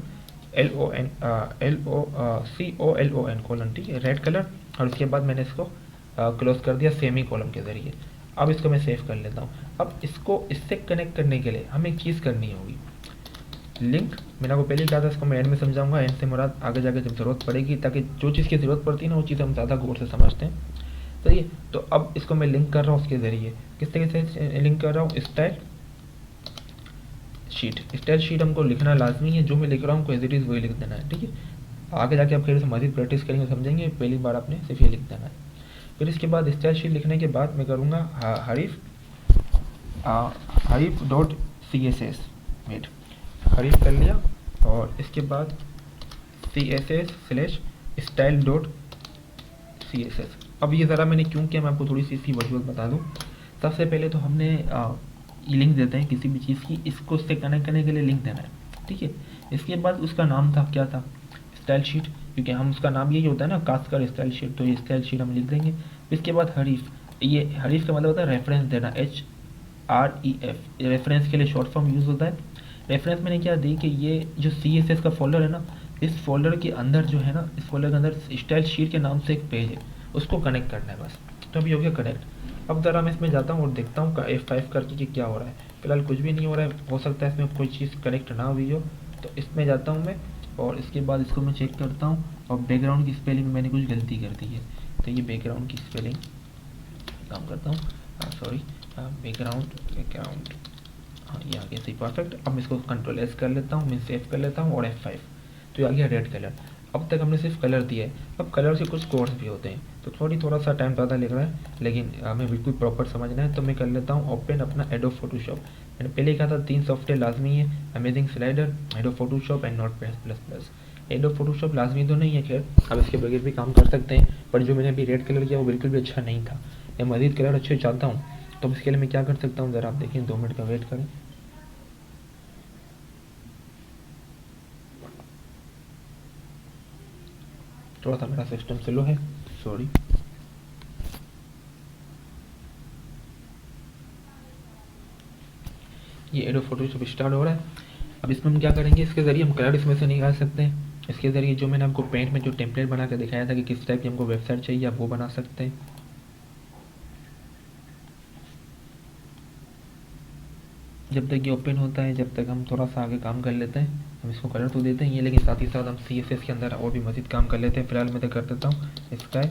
COLON कोलन, ठीक है, रेड कलर। और इसके बाद मैंने इसको क्लोज कर दिया सेमी कॉलम के ज़रिए। अब इसको मैं सेव कर लेता हूँ। अब इसको इससे कनेक्ट करने के लिए हमें एक चीज़ करनी होगी, लिंक। मैंने आपको पहले कहा था, इसको मैं एंड में समझाऊंगा। एंड से मुराद आगे जाके जब ज़रूरत पड़ेगी, ताकि जो चीज़ की ज़रूरत पड़ती है ना वो चीज़ हम ज़्यादा गौर से समझते हैं, सही है। तो अब इसको मैं लिंक कर रहा हूँ उसके ज़रिए। किस तरीके से लिंक कर रहा हूँ, स्टाइल शीट हमको लिखना लाजमी है। जो मैं लिख रहा हूँ एज इट इज़ वही लिख देना है, ठीक है। आगे जाके आप फिर से मज़ीद प्रैक्टिस करेंगे, समझेंगे। पहली बार आपने सिर्फ ये लिख देना है। फिर इसके बाद स्टाइल शीट लिखने के बाद मैं करूँगा हरीफ हरीफ डॉट CSS वेट, हरीफ कर लिया, और इसके बाद CSS/style डॉट CSS। अब ये ज़रा मैंने क्यों किया, मैं आपको थोड़ी सी इसकी वजूहत बता दूँ। सबसे पहले तो हमने लिंक देते हैं किसी भी चीज़ की, इसको उससे कनेक्ट करने के लिए लिंक देना है, ठीक है। इसके बाद उसका नाम था, क्या था, स्टाइल शीट, क्योंकि हम उसका नाम यही होता है ना, कास्कर स्टाइल शीट, तो ये स्टाइल शीट हम लिख देंगे। इसके बाद हरीफ, ये हरीफ का मतलब होता है रेफरेंस देना, HREF, रेफरेंस के लिए शॉर्ट फॉर्म यूज़ होता है। रेफरेंस मैंने क्या दी कि ये जो CSS का फोल्डर है ना, इस फोल्डर के अंदर जो है ना, इस फोल्डर के अंदर स्टाइल शीट के नाम से एक पेज है, उसको कनेक्ट करना है बस। तो अभी हो गया कनेक्ट। अब ज़रा मैं इसमें जाता हूँ और देखता हूँ F5 करके कि क्या हो रहा है। फिलहाल कुछ भी नहीं हो रहा है, हो सकता है इसमें कोई चीज़ कनेक्ट ना हुई हो। तो इसमें जाता हूँ मैं, और इसके बाद इसको मैं चेक करता हूँ, और बैकग्राउंड की स्पेलिंग में मैंने कुछ गलती कर दी है, तो ये बैकग्राउंड की स्पेलिंग काम करता हूँ, सॉरी, बैकग्राउंड, हाँ ये आ गया सही, परफेक्ट। अब मैं इसको Ctrl+S कर लेता हूँ, मैं सेव कर लेता हूँ, और F5, तो ये आ गया रेड कलर। अब तक हमने सिर्फ कलर दिया है। अब कलर से कुछ कोड्स भी होते हैं, तो थोड़ा सा टाइम ज़्यादा लग रहा है, लेकिन हमें बिल्कुल प्रॉपर समझना है। तो मैं कर लेता हूँ ओपन अपना एडोब फोटोशॉप। मैंने पहले कहा था 3 सॉफ्टवेयर लाजमी है, amazing slider, adobe Photoshop and notepad++. Adobe Photoshop लाजमी तो नहीं है, खैर आप इसके बगैर भी काम कर सकते हैं, पर जो मैंने अभी रेड कलर किया वो बिल्कुल भी अच्छा नहीं था। मैं मज़ीद कलर अच्छे चाहता हूँ, तो इसके लिए मैं क्या कर सकता हूँ, ज़रा आप देखिए, 2 मिनट का वेट करें। थोड़ा सा मेरा सिस्टम स्लो है, सॉरी। ये एडोब फोटोशॉप स्टार्ट हो रहा है। अब इसमें हम क्या करेंगे, इसके ज़रिए हम कलर इसमें से निकाल सकते हैं। इसके ज़रिए जो मैंने आपको पेंट में जो टेम्पलेट बना कर दिखाया था कि किस टाइप की हमको वेबसाइट चाहिए, आप वो बना सकते हैं। जब तक ये ओपन होता है, जब तक हम थोड़ा सा आगे काम कर लेते हैं। हम इसको कलर तो देते हैं ये, लेकिन साथ ही साथ हम CSS के अंदर और भी मज़ीद काम कर लेते हैं। फिलहाल मैं तो कर देता हूँ स्काई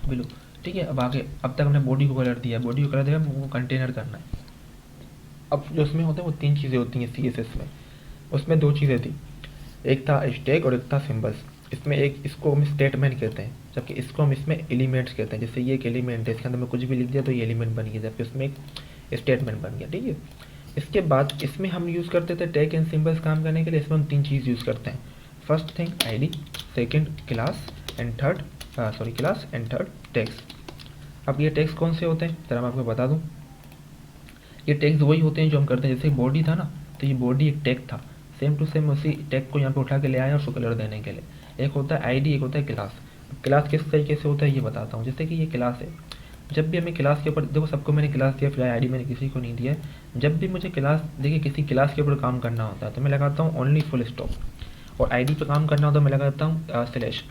ब्लू, ठीक है। अब आगे, अब तक हमने बॉडी को कलर दिया, बॉडी को कलर दिया, हमको कंटेनर करना है। अब जो उसमें होते हैं वो 3 चीज़ें होती हैं CSS में। उसमें 2 चीज़ें थी, एक था स्टैक और एक था सिंबल्स। इसमें एक, इसको हम स्टेटमेंट कहते हैं, जबकि इसको हम इसमें एलिमेंट्स कहते हैं। जैसे ये एक एलिमेंट है, इसके अंदर मैं कुछ भी लिख दिया तो ये एलिमेंट बन गया, जबकि उसमें एक स्टेटमेंट बन गया, ठीक है। इसके बाद इसमें हम यूज़ करते थे टैग एंड सिंबल्स काम करने के लिए। इसमें हम 3 चीज़ यूज़ करते हैं, first thing ID, second class and third class and third tags. अब ये टैग्स कौन से होते हैं, ज़रा मैं आपको बता दूँ। ये टैग्स वही होते हैं जो हम करते हैं, जैसे बॉडी था ना, तो ये बॉडी एक टैग था, सेम टू सेम उसी टैग को यहाँ पे उठा के ले आया उसको कलर देने के लिए। एक होता है ID, एक होता है क्लास। क्लास किस तरीके से होता है ये बताता हूँ। जैसे कि ये क्लास है, जब भी हमें क्लास के ऊपर, देखो सबको मैंने क्लास दिया, फिर ID मैंने किसी को नहीं दिया है। जब भी मुझे क्लास, देखिए किसी क्लास के ऊपर काम करना होता है तो मैं लगाता हूँ ओनली फुल स्टॉप, और ID पे काम करना होता है मैं लगाता हूँ स्लैश।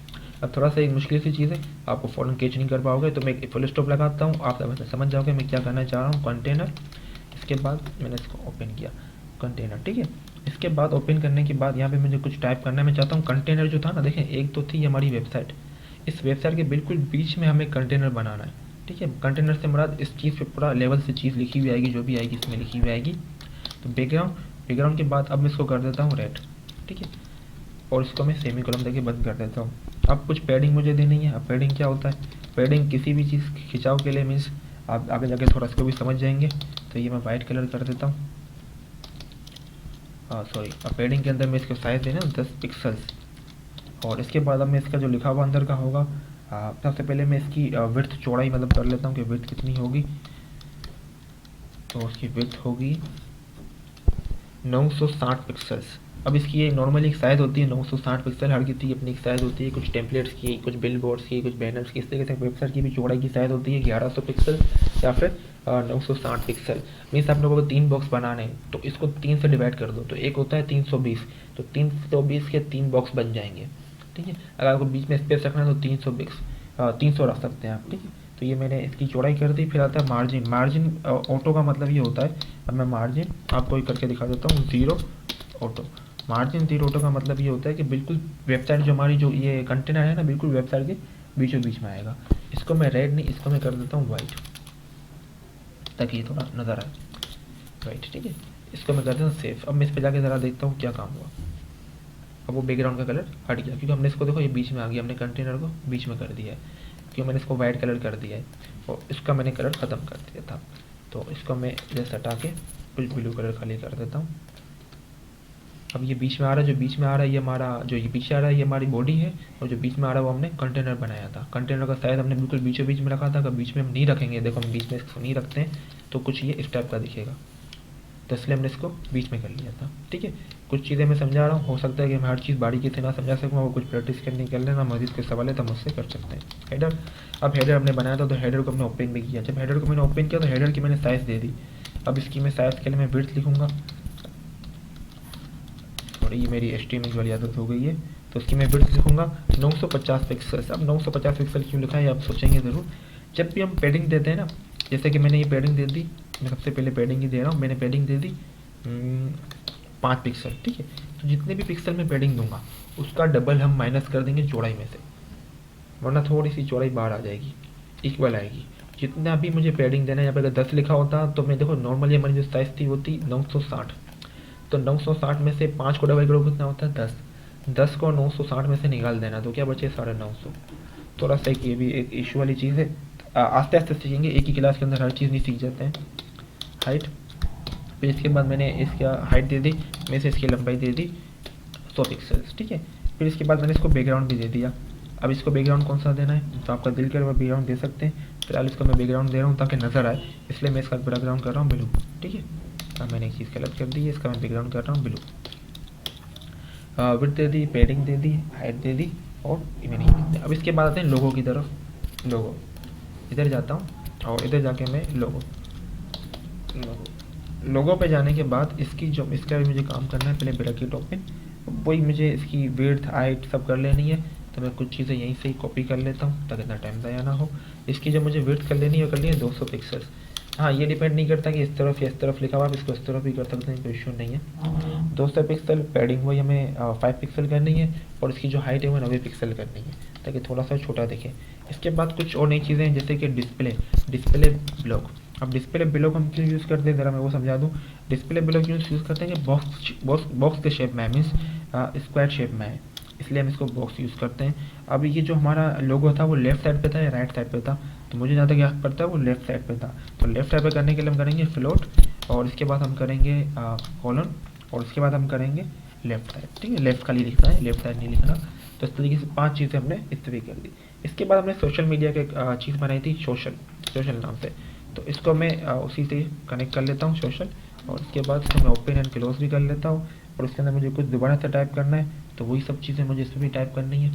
अब थोड़ा सा एक मुश्किल सी चीज़ है, आपको फ़ौरन कैच नहीं कर पाओगे, तो मैं एक फुल स्टॉप लगाता हूँ, आप समझ जाओगे मैं क्या करना चाह रहा हूँ। कंटेनर, इसके बाद मैंने इसको ओपन किया, कंटेनर, ठीक है। इसके बाद ओपन करने के बाद यहाँ पे मुझे कुछ टाइप करना है। मैं चाहता हूँ कंटेनर जो था ना, देखें एक तो थी हमारी वेबसाइट, इस वेबसाइट के बिल्कुल बीच में हमें कंटेनर बनाना है, ठीक है। कंटेनर से मुराद इस चीज़ पे पूरा लेवल से चीज़ लिखी हुई आएगी, जो भी आएगी इसमें लिखी हुई आएगी। तो बैकग्राउंड के बाद अब मैं इसको कर देता हूँ रेड, ठीक है, और इसको मैं सेमी कॉलम देके बंद कर देता हूँ। अब कुछ पैडिंग मुझे देनी है। अब पैडिंग क्या होता है, पैडिंग किसी भी चीज़ खिंचाव के लिए मीन्स, आप आगे जाके थोड़ा इसको भी समझ जाएंगे। तो ये मैं वाइट कलर कर देता हूँ, सॉरी। अब पैडिंग के अंदर मैं इसको साइज देना 10 पिक्सल्स, और इसके बाद अब मैं इसका जो लिखा हुआ अंदर का होगा, सबसे पहले मैं इसकी विड्थ चौड़ाई मतलब कर लेता हूँ कि विड्थ कितनी होगी। तो उसकी विड्थ होगी 960 पिक्सल्स। अब इसकी एक नॉर्मली एक साइज़ होती है 960 पिक्सल, हर किसी की अपनी एक साइज़ होती है, कुछ टेम्पलेट्स की, कुछ बिल बोर्ड्स की, कुछ बैनर्स की। इस तरीके से वेबसाइट की भी चौड़ाई की साइज़ होती है 1100 पिक्सल या फिर 960 पिक्सल। मीन्स आप लोगों को 3 बॉक्स बनाने हैं, तो इसको 3 से डिवाइड कर दो, तो एक होता है 320, तो 320 के 3 बॉक्स बन जाएंगे, ठीक है। अगर आपको बीच में स्पेस रखना है तो 300 रख सकते हैं आप, ठीक है। तो ये मैंने इसकी चौड़ाई कर दी। फिर आता है मार्जिन। मार्जिन ऑटो का मतलब ये होता है, अब मैं मार्जिन आपको करके दिखा देता हूँ, 0 ऑटो। मार्जिन 0 ऑटो का मतलब ये होता है कि बिल्कुल वेबसाइट जो हमारी जो ये कंटेनर है ना, बिल्कुल वेबसाइट के बीचों बीच में आएगा। इसको मैं रेड नहीं, इसको मैं कर देता हूँ वाइट, ताकि ये थोड़ा नज़र आए, वाइट, ठीक है। इसको मैं कर देता हूँ सेफ। अब मैं इस पर जाके ज़रा देखता हूँ क्या काम हुआ। अब वो बैकग्राउंड का कलर हट गया, क्योंकि हमने इसको देखो ये बीच में आ गया, हमने कंटेनर को बीच में कर दिया है, क्योंकि मैंने इसको वाइट कलर कर दिया है और इसका मैंने कलर ख़त्म कर दिया था। तो इसको मैं जैसे हटा के कुछ ब्लू कलर खाली कर देता हूँ। अब ये बीच में आ रहा है, जो बीच में आ रहा है ये हमारा, जो ये पीछे आ रहा है ये हमारी बॉडी है, और जो बीच में आ रहा है वो हमने कंटेनर बनाया था। कंटेनर का साइज हमने बिल्कुल बीचों बीच में रखा था, अगर बीच में हम नहीं रखेंगे, देखो हम बीच में इसको नहीं रखते हैं तो कुछ ये इस टाइप का दिखेगा, तो इसलिए हमने इसको बीच में कर लिया था। ठीक है, कुछ चीज़ें मैं समझा रहा हूँ, हो सकता है कि मैं हर चीज़ बारीकी से ना समझा सकूँ, वो कुछ प्रैक्टिस करने कर लेना, मजीद के सवाल है तो मुझसे कर सकते हैं। हेडर, अब हेडर हमने बनाया था तो हेडर को हमने ओपन भी किया। जब हेडर को मैंने ओपन किया तो हेडर की मैंने साइज़ दे दी। अब इसकी मैं साइज़ के लिए मैं विड्थ लिखूँगा, और ये मेरी HTML वाली आदत हो गई है, तो इसकी मैं विड्थ लिखूँगा 950 पिक्सल्स। अब 950 पिक्सल क्यों लिखा है आप सोचेंगे ज़रूर। जब भी हम पैडिंग देते हैं ना, जैसे कि मैंने ये पैडिंग दे दी, मैं सबसे पहले पैडिंग ही दे रहा हूँ, मैंने पैडिंग दे दी 5 पिक्सल। ठीक है, तो जितने भी पिक्सल में पैडिंग दूंगा उसका डबल हम माइनस कर देंगे चौड़ाई में से, वरना थोड़ी सी चौड़ाई बाहर आ जाएगी, इक्वल आएगी। जितना भी मुझे पैडिंग देना है, यहाँ पर अगर 10 लिखा होता तो मैं देखो नॉर्मली हमारी जो साइज़ थी वो थी 960, तो 960 में से 5 को डबल करो कितना होता है 10, 10 को 960 में से निकाल देना, तो क्या बचे 950। थोड़ा सा ये भी एक इशू वाली चीज़ है, आस्ते आस्ते सीखेंगे, एक ही क्लास के अंदर हर चीज़ नहीं सीख जाते हैं। हाइट, फिर इसके बाद मैंने इसका हाइट दे दी, मैं से इसकी लंबाई दे दी 100 पिक्सल्स। ठीक है, फिर इसके बाद मैंने इसको बैकग्राउंड भी दे दिया। अब इसको बैकग्राउंड कौन सा देना है तो आपका दिल करे वो बैकग्राउंड दे सकते हैं, फिलहाल इसको मैं बैकग्राउंड दे रहा हूँ ताकि नज़र आए, इसलिए मैं इसका बैकग्राउंड कर रहा हूँ ब्लू। ठीक है, अब मैंने एक चीज़ गलत कर दी है, इसका मैं बैकग्राउंड कर रहा हूँ ब्लू। विड्थ दे दी, पैडिंग दे दी, हाइट दे दी, और मैंने अब इसके बाद आते हैं लोगों की तरफ। लोगो, इधर जाता हूँ और इधर जाके मैं लोगो पे जाने के बाद इसकी जो इसका भी मुझे काम करना है, पहले ब्रैकेट ओपन, वही मुझे इसकी विड्थ हाइट सब कर लेनी है, तो मैं कुछ चीज़ें यहीं से ही कॉपी कर लेता हूँ ताकि इतना टाइम ज़ाया ना हो। इसकी जो मुझे विड्थ कर लेनी है कर ली है 200 पिक्सल्स। हाँ, ये डिपेंड नहीं करता कि इस तरफ या इस तरफ लिखा हुआ, आप इसको इस तरफ भी कर सकते हैं, कोई इशू नहीं है। 200 पिक्सल पैडिंग वही हमें 5 पिक्सल करनी है, और इसकी जो हाइट है वो 90 पिक्सल करनी है ताकि थोड़ा सा छोटा दिखे। इसके बाद कुछ और नई चीज़ें हैं जैसे कि डिस्प्ले ब्लॉक। अब डिस्प्ले ब्लॉक हम क्यों यूज़ करते हैं ज़रा मैं वो समझा दूँ। डिस्प्ले ब्लॉक क्यों यूज़ करते हैं कि बॉक्स के शेप में है, मीन्स स्क्वायर शेप में है, इसलिए हम इसको बॉक्स यूज़ करते हैं। अब ये जो हमारा लोगो था वो लेफ्ट साइड पे था या राइट साइड पे था, तो मुझे जहाँ तक याद पड़ता है वो लेफ्ट साइड पे था, तो लेफ्ट साइड पे करने के लिए हम करेंगे फ्लोट, और इसके बाद हम करेंगे कॉलन, और उसके बाद हम करेंगे लेफ्ट साइड। ठीक है, लेफ्ट खाली लिखना है, लेफ्ट साइड नहीं लिखना। तो इस तरीके से 5 चीज़ें हमने इस तरीके कर दी। इसके बाद हमने सोशल मीडिया की एक चीज़ बनाई थी सोशल नाम से, तो इसको मैं उसी से कनेक्ट कर लेता हूँ सोशल, और उसके बाद इसको मैं ओपन एंड क्लोज भी कर लेता हूँ, और उसके अंदर मुझे कुछ दोबारा से टाइप करना है तो वही सब चीज़ें मुझे इसमें भी टाइप करनी है।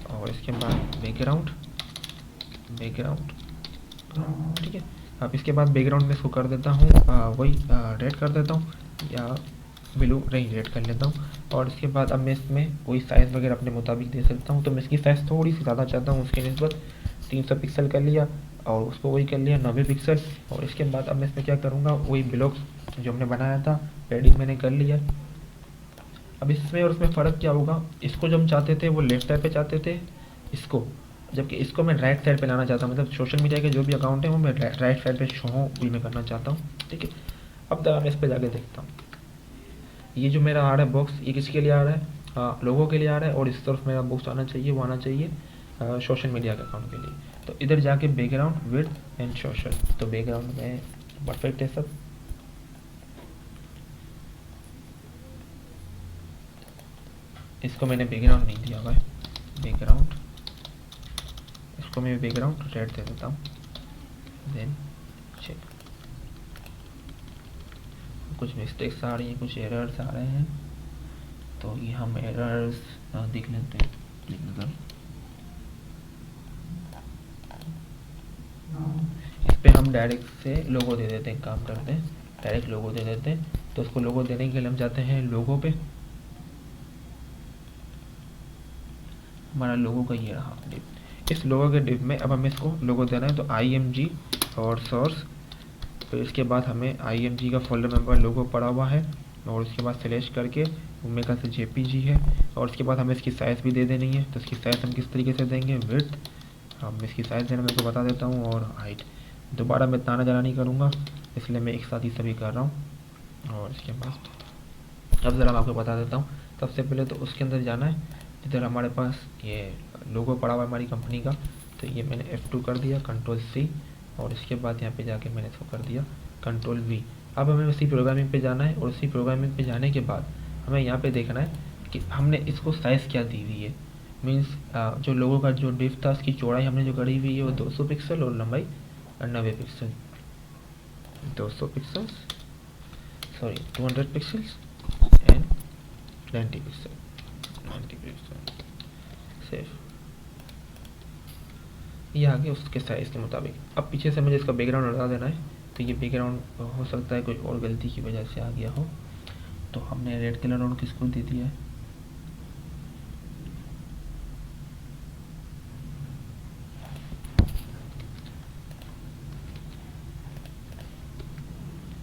और इसके बाद बैकग्राउंड, ठीक है। अब इसके बाद बैकग्राउंड में इसको कर देता हूँ वही रेड कर देता हूँ, या ब्लू नहीं रेड कर लेता हूँ। और इसके बाद अब मैं इसमें कोई साइज़ वगैरह अपने मुताबिक दे सकता हूँ, तो मैं इसकी साइज़ थोड़ी सी ज़्यादा चाहता हूँ, उसकी निस्बत 300 पिक्सल कर लिया, और उसको वही कर लिया 90 पिक्सल। और इसके बाद अब मैं इसमें क्या करूँगा, वही ब्लॉक जो हमने बनाया था पैडिंग मैंने कर लिया। अब इसमें और उसमें फ़र्क क्या होगा, इसको जो हम चाहते थे वो लेफ्ट साइड पे चाहते थे इसको, जबकि इसको मैं राइट साइड पे लाना चाहता हूँ, मतलब सोशल मीडिया के जो भी अकाउंट है वो मैं राइट साइड पे शो भी मैं करना चाहता हूँ। ठीक है, अब जरा मैं इस पर जाके देखता हूँ, ये जो मेरा आ रहा है बॉक्स ये किसके लिए आ रहा है, लोगों के लिए आ रहा है, और इस तरफ मेरा बॉक्स आना चाहिए, वो आना चाहिए सोशल मीडिया के अकाउंट के लिए। तो इधर जाके बैकग्राउंड विड्थ एंड सोशल, तो बैकग्राउंड में परफेक्ट है सब। इसको मैंने बैकग्राउंड नहीं दिया हुआ है, बैकग्राउंड, इसको मैं बैकग्राउंड रेड दे देता हूँ, देन चेक। कुछ मिस्टेक्स आ रही हैं, कुछ एरर्स आ रहे हैं, तो ये हम एरर्स देख लेते हैं। इस पे हम डायरेक्ट से लोगो दे देते हैं, काम करते हैं डायरेक्ट लोगो दे देते हैं। तो उसको लोगो देने के लिए हम जाते हैं लोगो पे, हमारा लोगो का ये रहा डिप। इस लोगो के डिप में अब हमें इसको लोगो देना है, तो IMG और सोर्स, फिर इसके बाद हमें IMG का फोल्डर मेंबर लोगो पड़ा हुआ है, और उसके बाद सेलेक्ट करके ओमेगा से JPG है, और उसके बाद हमें इसकी साइज़ भी दे देनी है। तो इसकी साइज़ हम किस तरीके से देंगे, विड्थ, हम इसकी साइज़ देना मैं तो बता देता हूँ, और हाइट दोबारा मैं ताना जाना नहीं करूँगा, इसलिए मैं एक साथ ही सभी कर रहा हूँ। और इसके बाद अब ज़रा मैं आपको बता देता हूँ। सबसे पहले तो उसके अंदर जाना है, इधर हमारे पास ये लोगो पड़ा हुआ है हमारी कंपनी का, तो ये मैंने F2 कर दिया, Ctrl+C, और इसके बाद यहाँ पे जाके मैंने इसको कर दिया Ctrl+V। अब हमें उसी प्रोग्रामिंग पे जाना है, और उसी प्रोग्रामिंग पे जाने के बाद हमें यहाँ पे देखना है कि हमने इसको साइज़ क्या दी हुई है। मीन्स जो लोगों का जो डिव था, उसकी चौड़ाई हमने जो करी हुई है वो 200 पिक्सल और लंबाई 90 pixel, 200 pixels, sorry 200 pixels and 90 pixel, 90 pixel safe. ये आगे उसके साइज़ के मुताबिक। अब पीछे से मुझे इसका बैकग्राउंड हटा देना है, तो ये बैकग्राउंड हो सकता है कोई और गलती की वजह से आ गया हो, तो हमने रेड कलर और किसको दे दिया है,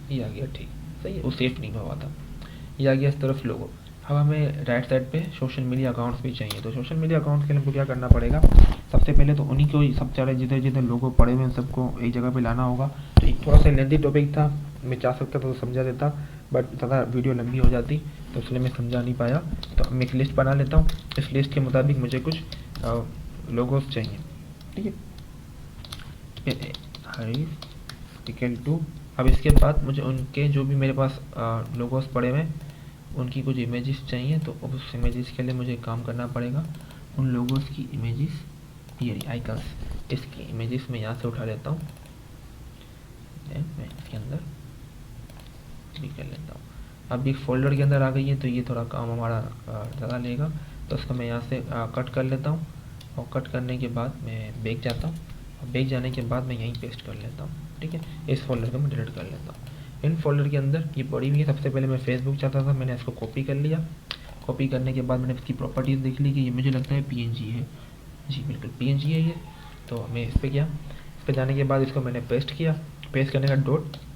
ये आ गया, ठीक सही है, वो सेफ नहीं हुआ था। ये आ गया इस तरफ लोगो। अब हमें राइट साइड पे सोशल मीडिया अकाउंट्स भी चाहिए, तो सोशल मीडिया अकाउंट्स के लिए हमको क्या करना पड़ेगा, सबसे पहले तो उन्हीं को सब सारे जिधर जिधर लोगो पड़े हुए हैं सबको एक जगह पे लाना होगा। तो एक थोड़ा सा लेंथी टॉपिक था, मैं चाह सकता तो समझा देता, बट ज़्यादा वीडियो लंबी हो जाती, तो इसलिए मैं समझा नहीं पाया। तो मैं एक लिस्ट बना लेता हूँ, इस लिस्ट के मुताबिक मुझे कुछ लोगोस चाहिए, ठीक है, इक्वल टू। अब इसके बाद मुझे उनके जो भी मेरे पास लोगोस पड़े हुए हैं उनकी कुछ इमेजेस चाहिए, तो उस इमेजेस के लिए मुझे काम करना पड़ेगा। उन लोगोस की इमेजेस, ये आइकन्स, इसकी इमेजेस मैं यहाँ से उठा लेता हूँ, मैं इसके अंदर भी कर लेता हूँ। अब एक फोल्डर के अंदर आ गई है, तो ये थोड़ा काम हमारा ज़्यादा लेगा, तो उसको मैं यहाँ से कट कर लेता हूँ, और कट करने के बाद मैं बैक जाता हूँ, और बैक जाने के बाद मैं यहीं पेस्ट कर लेता हूँ, ठीक है। इस फोल्डर को मैं डिलीट कर लेता हूँ। इन फोल्डर के अंदर ये पड़ी हुई है, सबसे पहले मैं फेसबुक चाहता था, मैंने इसको कॉपी कर लिया। कॉपी करने के बाद मैंने इसकी प्रॉपर्टीज़ देख ली कि ये मुझे लगता है PNG है, जी बिल्कुल PNG है ये। तो मैं इस पर गया, इस पर जाने के बाद इसको मैंने पेस्ट किया, पेस्ट करने का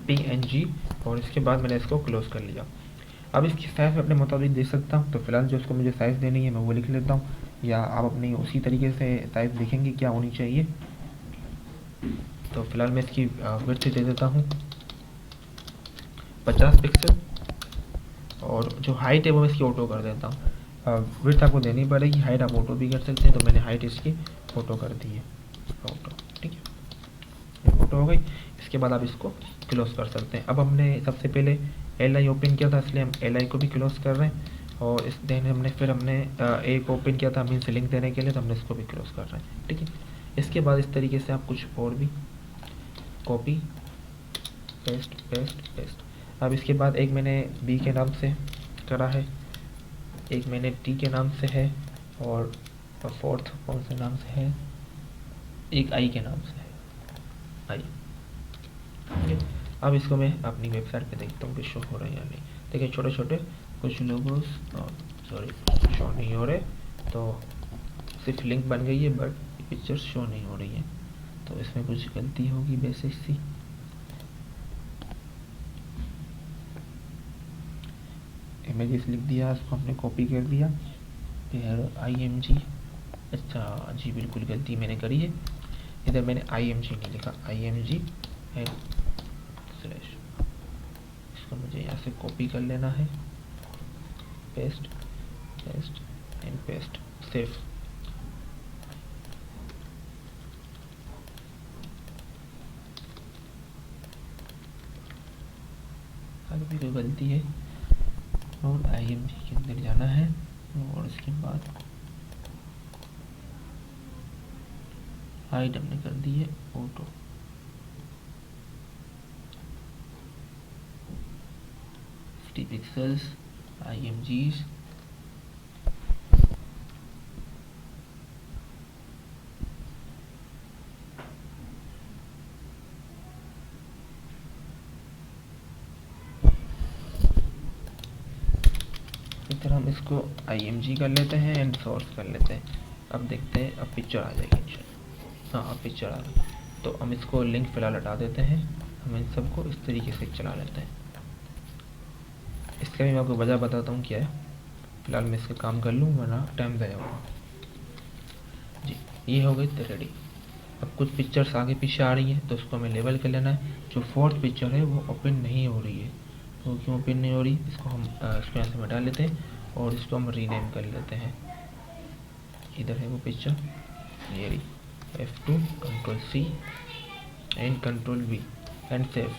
.png, और इसके बाद मैंने इसको क्लोज कर लिया। अब इसकी साइज़ मैं अपने मुताबिक दे सकता हूँ, तो फिलहाल जो उसको मुझे साइज़ देनी है मैं वो लिख लेता हूँ, या आप अपनी उसी तरीके से साइज़ लिखेंगे क्या होनी चाहिए। तो फिलहाल मैं इसकी विड्थ दे देता हूँ 50 पिक्सल, और जो हाइट है वो मैं इसकी ऑटो कर देता हूँ। विड्थ आपको देनी पड़ेगी, हाइट आप ऑटो भी कर सकते हैं, तो मैंने हाइट इसकी ऑटो कर दी है, ऑटो, ठीक है, ऑटो हो गई। इसके बाद आप इसको क्लोज कर सकते हैं। अब हमने सबसे पहले LI ओपन किया था, इसलिए हम LI को भी क्लोज कर रहे हैं, और इस दिन फिर हमने एक ओपन किया था मीन्स लिंक देने के लिए, तो हमने इसको भी क्लोज कर रहे हैं, ठीक है। इसके बाद इस तरीके से आप कुछ और भी कॉपी पेस्ट पेस्ट पेस्ट। अब इसके बाद एक मैंने B के नाम से करा है, एक मैंने T के नाम से है, और फोर्थ कौन से नाम से है, एक I के नाम से है, I, ठीक है। अब इसको मैं अपनी वेबसाइट पे देखता हूँ कि शो हो रहा है या नहीं। देखिए छोटे छोटे कुछ लोगोस, सॉरी शो नहीं हो रहे, तो सिर्फ लिंक बन गई है बट पिक्चर्स शो नहीं हो रही है, तो इसमें कुछ गलती होगी बेसिक सी। इमेजेस लिख दिया, इसको हमने कॉपी कर दिया, फिर IMG, अच्छा जी बिल्कुल गलती मैंने करी है, इधर मैंने IMG नहीं लिखा, IMG है स्लैश, इसको मुझे यहाँ से कॉपी कर लेना है, paste paste and paste, save. आगे भी कोई गलती है, और IMG के अंदर जाना है, और इसके बाद हाइट हमने कर दी है ऑटो, पिक्सल्स IMGs, इस तरह हम इसको IMG कर लेते हैं एंड सोर्स कर लेते हैं। अब देखते हैं, अब पिक्चर आ जाएगी, हाँ अब पिक्चर आ गई, तो हम इसको लिंक फिलहाल हटा देते हैं, हम इन सबको इस तरीके से चला लेते हैं। इसका भी मैं आपको वजह बताता हूँ क्या है, फिलहाल मैं इसका काम कर लूँ वरना टाइम ज़ाया होगा। जी ये हो गई तो रेडी। अब कुछ पिक्चर्स आगे पीछे आ रही हैं, तो उसको हमें लेवल कर लेना है। जो फोर्थ पिक्चर है वो ओपन नहीं हो रही है, तो क्यों ओपन नहीं हो रही, इसको हम इसको यहाँ से हटा लेते हैं और इसको हम रीनेम कर लेते हैं। इधर है वो पिक्चर, ये रही, F2 control C and control V and save.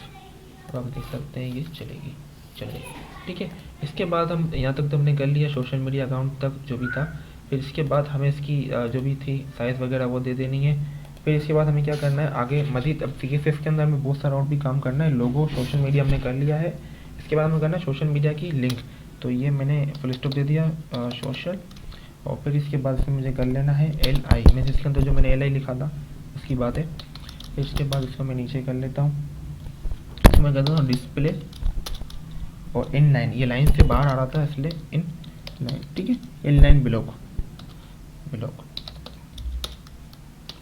अब आप देख सकते हैं ये चलेगी। ठीक है, इसके बाद हम यहाँ तक तो हमने कर लिया, सोशल मीडिया अकाउंट तक जो भी था। फिर इसके बाद हमें इसकी जो भी थी साइज़ वगैरह वो दे देनी है। फिर इसके बाद हमें क्या करना है आगे मज़ीद, अब CSS के अंदर हमें बहुत सारा और भी काम करना है। लोगो सोशल मीडिया हमने कर लिया है, इसके बाद हमें करना है सोशल मीडिया की लिंक। तो ये मैंने फुल स्टॉप दे दिया सोशल, और फिर इसके बाद इसमें मुझे कर लेना है LI, मैं जिसके अंदर जो मैंने LI लिखा था उसकी बात है। फिर इसके बाद इसको मैं नीचे कर लेता हूँ, इसको मैं करता हूँ डिस्प्ले और इनलाइन, ये लाइन से बाहर आ रहा था इसलिए इन लाइन। ठीक है, इनलाइन ब्लॉक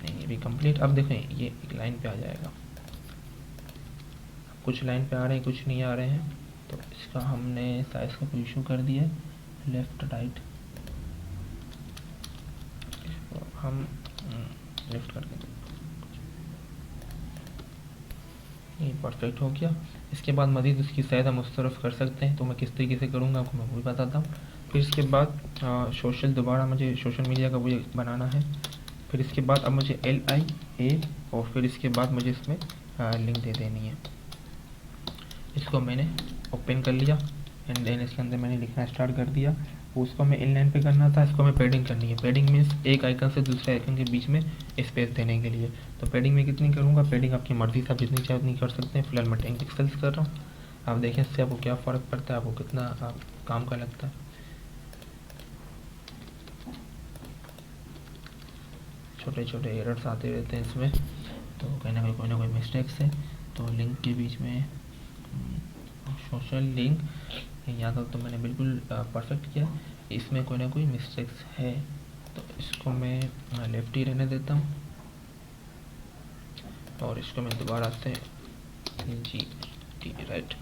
नहीं, ये भी कंप्लीट। अब देखें ये एक लाइन पे आ जाएगा, कुछ लाइन पे आ रहे हैं कुछ नहीं आ रहे हैं। तो इसका हमने साइज का इशू कर दिया लेफ्ट राइट, इसको हम लेफ्ट कर देंगे, ये परफेक्ट हो गया। इसके बाद मज़ीद उसकी शायद हम उस तरफ कर सकते हैं, तो मैं किस तरीके से करूँगा आपको मैं वो भी बताता हूँ। फिर इसके बाद सोशल, दोबारा मुझे सोशल मीडिया का वो बनाना है। फिर इसके बाद अब मुझे LIA और फिर इसके बाद मुझे इसमें लिंक दे देनी है। इसको मैंने ओपन कर लिया एंड देन इसके अंदर मैंने लिखना स्टार्ट कर दिया। उसको हमें इनलाइन पे करना था, इसको हमें पैडिंग करनी है। पैडिंग मीन्स एक आइकन से दूसरे आइकन के बीच में स्पेस देने के लिए। तो पैडिंग में कितनी करूँगा, पैडिंग आपकी मर्ज़ी से आप जितनी चाहे उतनी कर सकते हैं। फिलहाल मैं 10 पिक्सल्स कर रहा हूँ, आप देखें इससे आपको क्या फ़र्क पड़ता है, आपको कितना काम का लगता है। छोटे छोटे एरर्स आते रहते हैं इसमें, तो कहीं ना कोई ना कोई मिस्टेक्स है। तो लिंक के बीच में सोशल लिंक, यहाँ तक तो मैंने बिल्कुल परफेक्ट किया, इसमें कोई ना कोई मिस्टेक्स है। तो इसको मैं लेफ्ट ही रहने देता हूँ और इसको मैं दोबारा से GT राइट,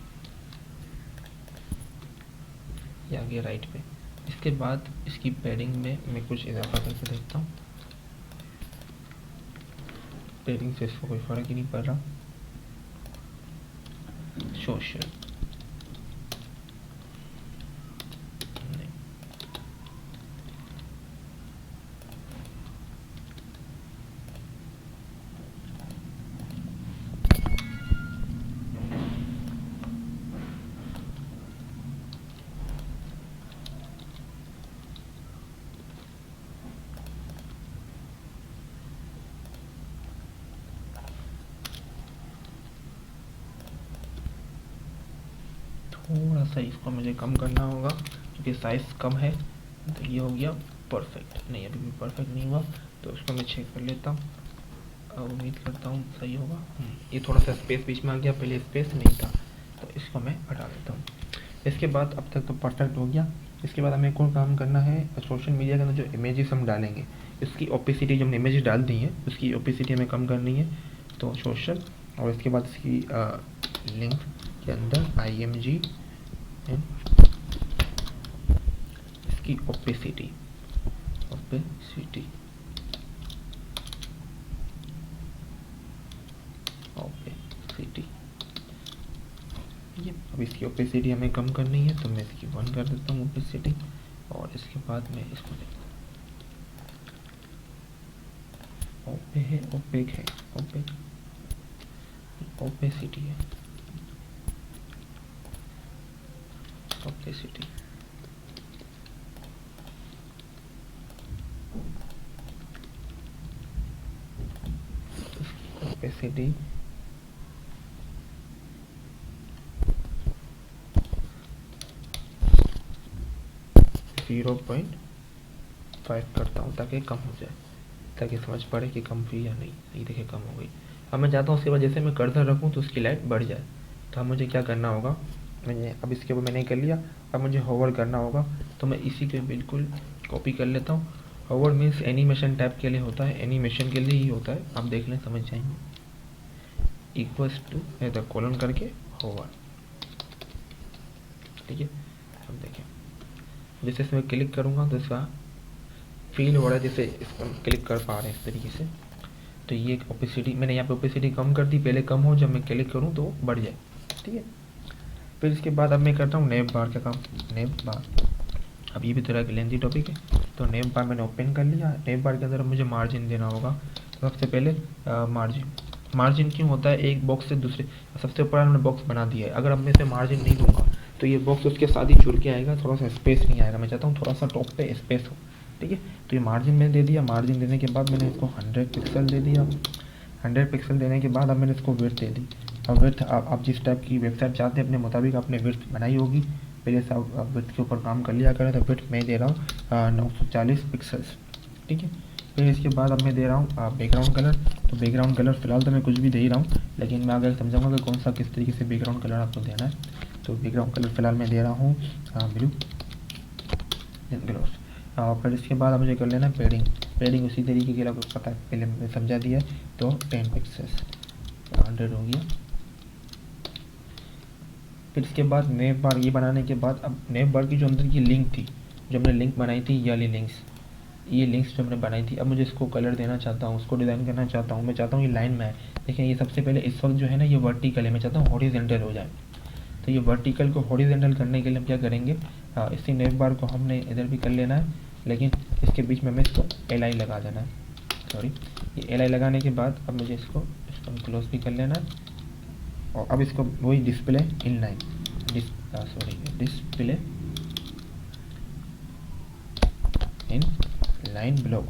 या आगे राइट पे। इसके बाद इसकी पैडिंग में मैं कुछ इजाफा करके देखता हूँ, पैडिंग से इसको कोई फ़र्क ही नहीं पड़ रहा। सोशल थोड़ा सा इसको मुझे कम करना होगा क्योंकि साइज़ कम है। तो ये हो गया परफेक्ट, नहीं अभी भी परफेक्ट नहीं हुआ, तो उसको मैं चेक कर लेता हूँ। अब उम्मीद करता हूँ सही होगा। ये थोड़ा सा स्पेस बीच में आ गया, पहले स्पेस नहीं था, तो इसको मैं हटा देता हूँ। इसके बाद अब तक तो परफेक्ट हो गया। इसके बाद हमें कौन काम करना है, सोशल मीडिया के अंदर जो इमेजेस हम डालेंगे इसकी ओपेसिटी, जो हमने इमेजेस डाल दी हैं उसकी ओपेसिटी हमें कम करनी है। तो सोशल और इसके बाद इसकी लिंक के अंदर IMG इसकी ओपेसिटी ये अब इसकी ओपेसिटी हमें कम करनी है, तो मैं इसकी 1 कर देता हूँ ओपेसिटी। और इसके बाद मैं इसको ओपेसिटी है, ओपेसिटी ओपेसिटी 0.5 करता हूँ ताकि कम हो जाए, ताकि समझ पड़े कि कम हुई या नहीं। ये देखिए कम हो गई। अब मैं चाहता हूँ उसके बाद जैसे मैं कर्सर रखूँ तो उसकी लाइट बढ़ जाए। तो अब मुझे क्या करना होगा, मैंने अब इसके ऊपर मैंने कर लिया, अब मुझे होवर करना होगा। तो मैं इसी को बिल्कुल कॉपी कर लेता हूँ। होवर मीन्स एनिमेशन टैब के लिए होता है, एनिमेशन के लिए ही होता है, आप देख लें समझ जाएंगे। इक्वल्स टू इधर कॉलन करके होवर, ठीक है। अब देखें जैसे इसमें क्लिक करूँगा तो इसका फील हो रहा है जैसे इसको क्लिक कर पा रहे हैं इस तरीके से। तो ये एक ओपेसिटी, मैंने यहाँ पे ओपेसिटी कम कर दी, पहले कम हो, जब मैं क्लिक करूँ तो बढ़ जाए, ठीक है। फिर इसके बाद अब मैं करता हूँ नेव बार का काम। नेव बार, अब ये भी थोड़ा एक लेंथी टॉपिक है। तो नेव बार मैंने ओपन कर लिया। नेव बार के अंदर मुझे मार्जिन देना होगा। तो सबसे पहले मार्जिन क्यों होता है एक बॉक्स से दूसरे, सबसे ऊपर हमने बॉक्स बना दिया है, अगर अब मैं इसे मार्जिन नहीं दूंगा तो ये बॉक्स उसके साथ ही जुड़ के आएगा, थोड़ा सा स्पेस नहीं आएगा। मैं चाहता हूँ थोड़ा सा टॉप पे स्पेस हो, ठीक है। तो ये मार्जिन मैंने दे दिया। मार्जिन देने के बाद मैंने इसको 100 पिक्सल दे दिया। 100 पिक्सल देने के बाद अब मैंने इसको विड्थ दे दी। अब विड्थ आप जिस टाइप की वेबसाइट चाहते हैं अपने मुताबिक आपने विड्थ बनाई होगी, पहले से आप विड्थ के ऊपर काम कर लिया करें। तो विड्थ मैं दे रहा हूँ 940 पिक्सल्स, ठीक है। फिर इसके बाद अब मैं दे रहा हूँ बैकग्राउंड कलर। तो बैकग्राउंड कलर फ़िलहाल तो मैं कुछ भी दे ही रहा हूँ, लेकिन मैं आगे समझाऊंगा कि कौन सा किस तरीके से बैकग्राउंड कलर आपको देना है। तो बैकग्राउंड कलर फ़िलहाल मैं दे रहा हूँ ब्लू ग्लोस। फिर इसके बाद अब मुझे कर लेना पेडिंग। पेडिंग उसी तरीके की आपको पता है, पहले मैंने समझा दिया है। तो 10 पिक्सल्स 100 हो गया। फिर इसके बाद नेव बार ये बनाने के बाद अब नेव बार की जो अंदर की लिंक थी, जो हमने लिंक बनाई थी, ये वाली लिंक्स, ये लिंक्स जो हमने बनाई थी, अब मुझे इसको कलर देना चाहता हूँ, उसको डिज़ाइन करना चाहता हूँ। मैं चाहता हूँ ये लाइन में आए। देखिए ये सबसे पहले इस वक्त जो है ना ये वर्टिकल है, मैं चाहता हूँ हॉरिजॉन्टल हो जाए। तो ये वर्टिकल को हॉरिजॉन्टल करने के लिए हम क्या करेंगे, इसी नेव बार को हमने इधर भी कर लेना है, लेकिन इसके बीच में हमें इसको LI लगा देना है। सॉरी, ये LI लगाने के बाद अब मुझे इसको क्लोज भी कर लेना है। और अब इसको वही display in line, display in line block,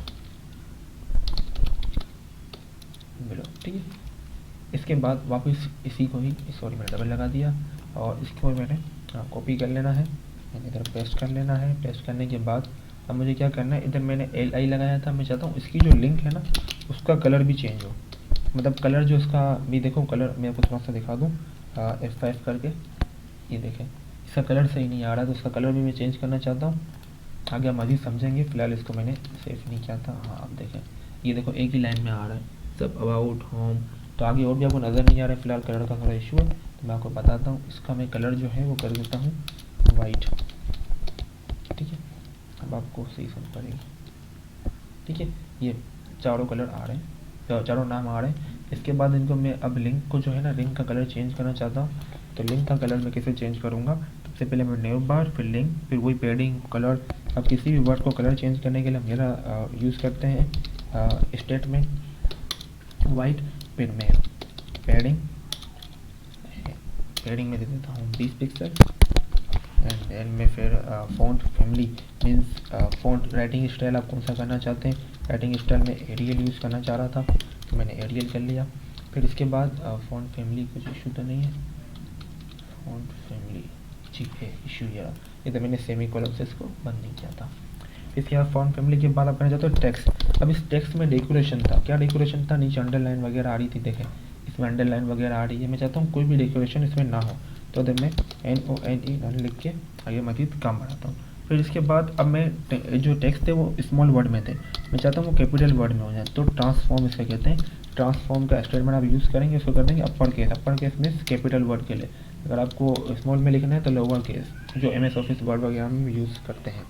ठीक है। इसके बाद वापस इसी को ही, सॉरी मैंने डबल लगा दिया, और इसको मैंने कॉपी कर लेना है, मैंने इधर पेस्ट कर लेना है। पेस्ट करने के बाद अब मुझे क्या करना है, इधर मैंने LI लगाया था, मैं चाहता हूँ इसकी जो लिंक है ना उसका कलर भी चेंज हो, मतलब कलर जो इसका भी, देखो कलर मैं आपको थोड़ा सा दिखा दूँ F5 करके, ये देखें इसका कलर सही नहीं आ रहा, तो उसका कलर भी मैं चेंज करना चाहता हूँ। आगे हम मज़ीद समझेंगे, फ़िलहाल इसको मैंने सेव नहीं किया था। हाँ आप देखें, ये देखो एक ही लाइन में आ रहा है सब, अबाउट होम। तो आगे और भी आपको नज़र नहीं आ रहा है, फ़िलहाल कलर का थोड़ा इशू है, तो मैं आपको बताता हूँ। इसका मैं कलर जो है वो कर देता हूँ वाइट, ठीक है। अब आपको सही समझ पड़ेगी, ठीक है। ये चारों कलर आ रहे हैं, तो चारों नाम आ रहे हैं। इसके बाद इनको मैं अब लिंक को जो है ना, लिंक का कलर चेंज करना चाहता हूँ। तो लिंक का कलर मैं कैसे चेंज करूँगा, सबसे पहले मैं नेव बार, फिर लिंक, फिर वही पेडिंग कलर। अब किसी भी वर्ड को कलर चेंज करने के लिए मेरा यूज़ करते हैं स्टेटमेंट वाइट, फिर मैं पेडिंग में दे देता हूँ 20 पिक्सल, एंड देन मैं फिर font family means font writing style आप कौन सा करना चाहते हैं। राइटिंग स्टाइल में एरियल यूज़ करना चाह रहा था, तो मैंने एरियल कर लिया। फिर इसके बाद फ़ॉन्ट फैमिली कुछ इशू तो नहीं है, फ़ॉन्ट फैमिली जी है इशू, ये तो मैंने सेमी कॉलम से इसको बंद नहीं किया था। इसके बाद फ़ॉन्ट फैमिली के बाद आप करना चाहते हो टेक्स्ट। अब इस टेक्स्ट में डेकोरेशन था, क्या डेकोरेशन था, नीचे अंडरलाइन वगैरह आ रही थी, देखें इसमें अंडरलाइन वगैरह आ रही है, मैं चाहता हूँ कोई भी डेकोरेशन इसमें ना हो। तो अगर मैं NONE लिख के आगे मज़ीद काम बढ़ाता हूँ। फिर इसके बाद अब मैं जो टेक्स्ट थे वो स्मॉल वर्ड में थे, मैं चाहता हूँ वो कैपिटल वर्ड में हो जाए। तो ट्रांसफॉर्म इसे कहते हैं। ट्रांसफॉर्म का स्टेटमेंट आप यूज़ करेंगे, उसको कर देंगे upper case. Upper case means capital word के लिए, अगर आपको स्मॉल में लिखना है तो लोअर केस, जो MS ऑफिस वर्ड वगैरह में यूज़ करते हैं।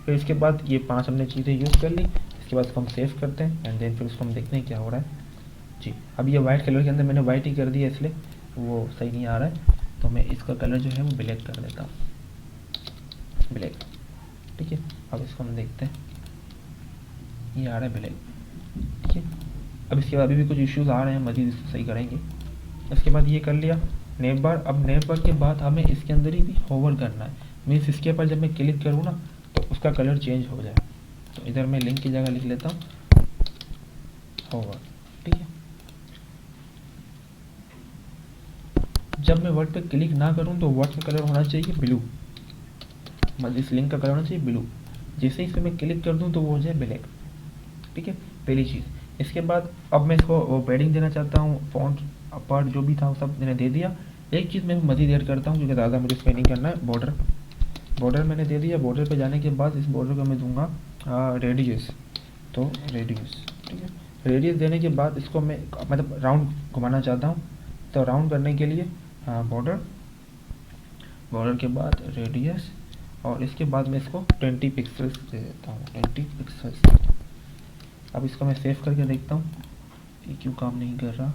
फिर इसके बाद ये 5 हमने चीज़ें यूज़ कर ली। इसके बाद इसको हम सेव करते हैं, एंड देन फिर उसको हम देखते हैं क्या हो रहा है जी। अब ये वाइट कलर के अंदर मैंने वाइट ही कर दिया, इसलिए वो सही नहीं आ रहा है, तो मैं इसका कलर जो है वो ब्लैक कर देता हूँ, ब्लैक, ठीक है। अब इसको हम देखते हैं, ये आ रहा है ब्लैक, ठीक है। अब इसके बाद अभी भी कुछ इश्यूज़ आ रहे हैं, मज़ीद इसको सही करेंगे। इसके बाद ये कर लिया नेव बार। अब नेव बार के बाद हमें इसके अंदर ही भी होवर करना है, मीन्स इसके ऊपर जब मैं क्लिक करूँ ना तो उसका कलर चेंज हो जाए। तो इधर मैं लिंक की जगह लिख लेता हूँ होवर, ठीक है। जब मैं वर्ड पे क्लिक ना करूँ तो वर्ड का कलर होना चाहिए ब्लू, मतलब इस लिंक का कलर होना चाहिए ब्लू। जैसे ही इस पर मैं क्लिक कर दूँ तो वो हो जाए ब्लैक, ठीक है, पहली चीज़। इसके बाद अब मैं इसको वो पैडिंग देना चाहता हूँ, फॉन्ट अपर जो भी था वो सब मैंने दे दिया। एक चीज़ मैं मज़ीद ऐड करता हूँ क्योंकि ज़्यादा मुझे इसमें नहीं करना है, बॉर्डर मैंने दे दिया। बॉर्डर पे जाने के बाद इस बॉर्डर को मैं दूंगा रेडियस, तो रेडियस, ठीक है। रेडियस देने के बाद इसको मैं मतलब राउंड घुमाना चाहता हूँ, तो राउंड करने के लिए बॉर्डर के बाद रेडियस, और इसके बाद मैं इसको 20 पिक्सल्स दे देता हूँ, 20 पिक्सल्स। अब इसको मैं सेव करके देखता हूँ ये क्यों काम नहीं कर रहा।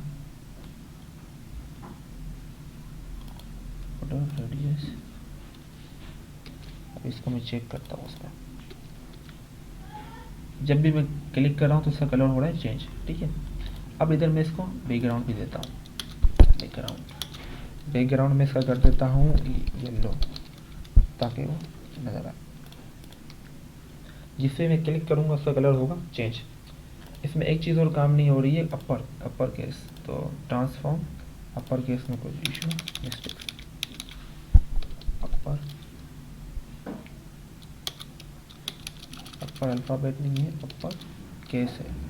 बॉर्डर रेडियस, अब इसको मैं चेक करता हूँ उसका। जब भी मैं क्लिक कर रहा हूँ तो इसका कलर हो रहा है चेंज, ठीक है। अब इधर मैं इसको बैकग्राउंड भी देता हूँ, बैकग्राउंड में इसका कर देता हूँ येलो, ताकि वो नज़र आए। जिससे मैं क्लिक करूँगा उसका कलर होगा चेंज। इसमें एक चीज़ और काम नहीं हो रही है, अपर केस, तो ट्रांसफॉर्म अपर केस में कोई इशू मिस्टेक, अपर अल्फ़ाबेट नहीं है, अपर केस है।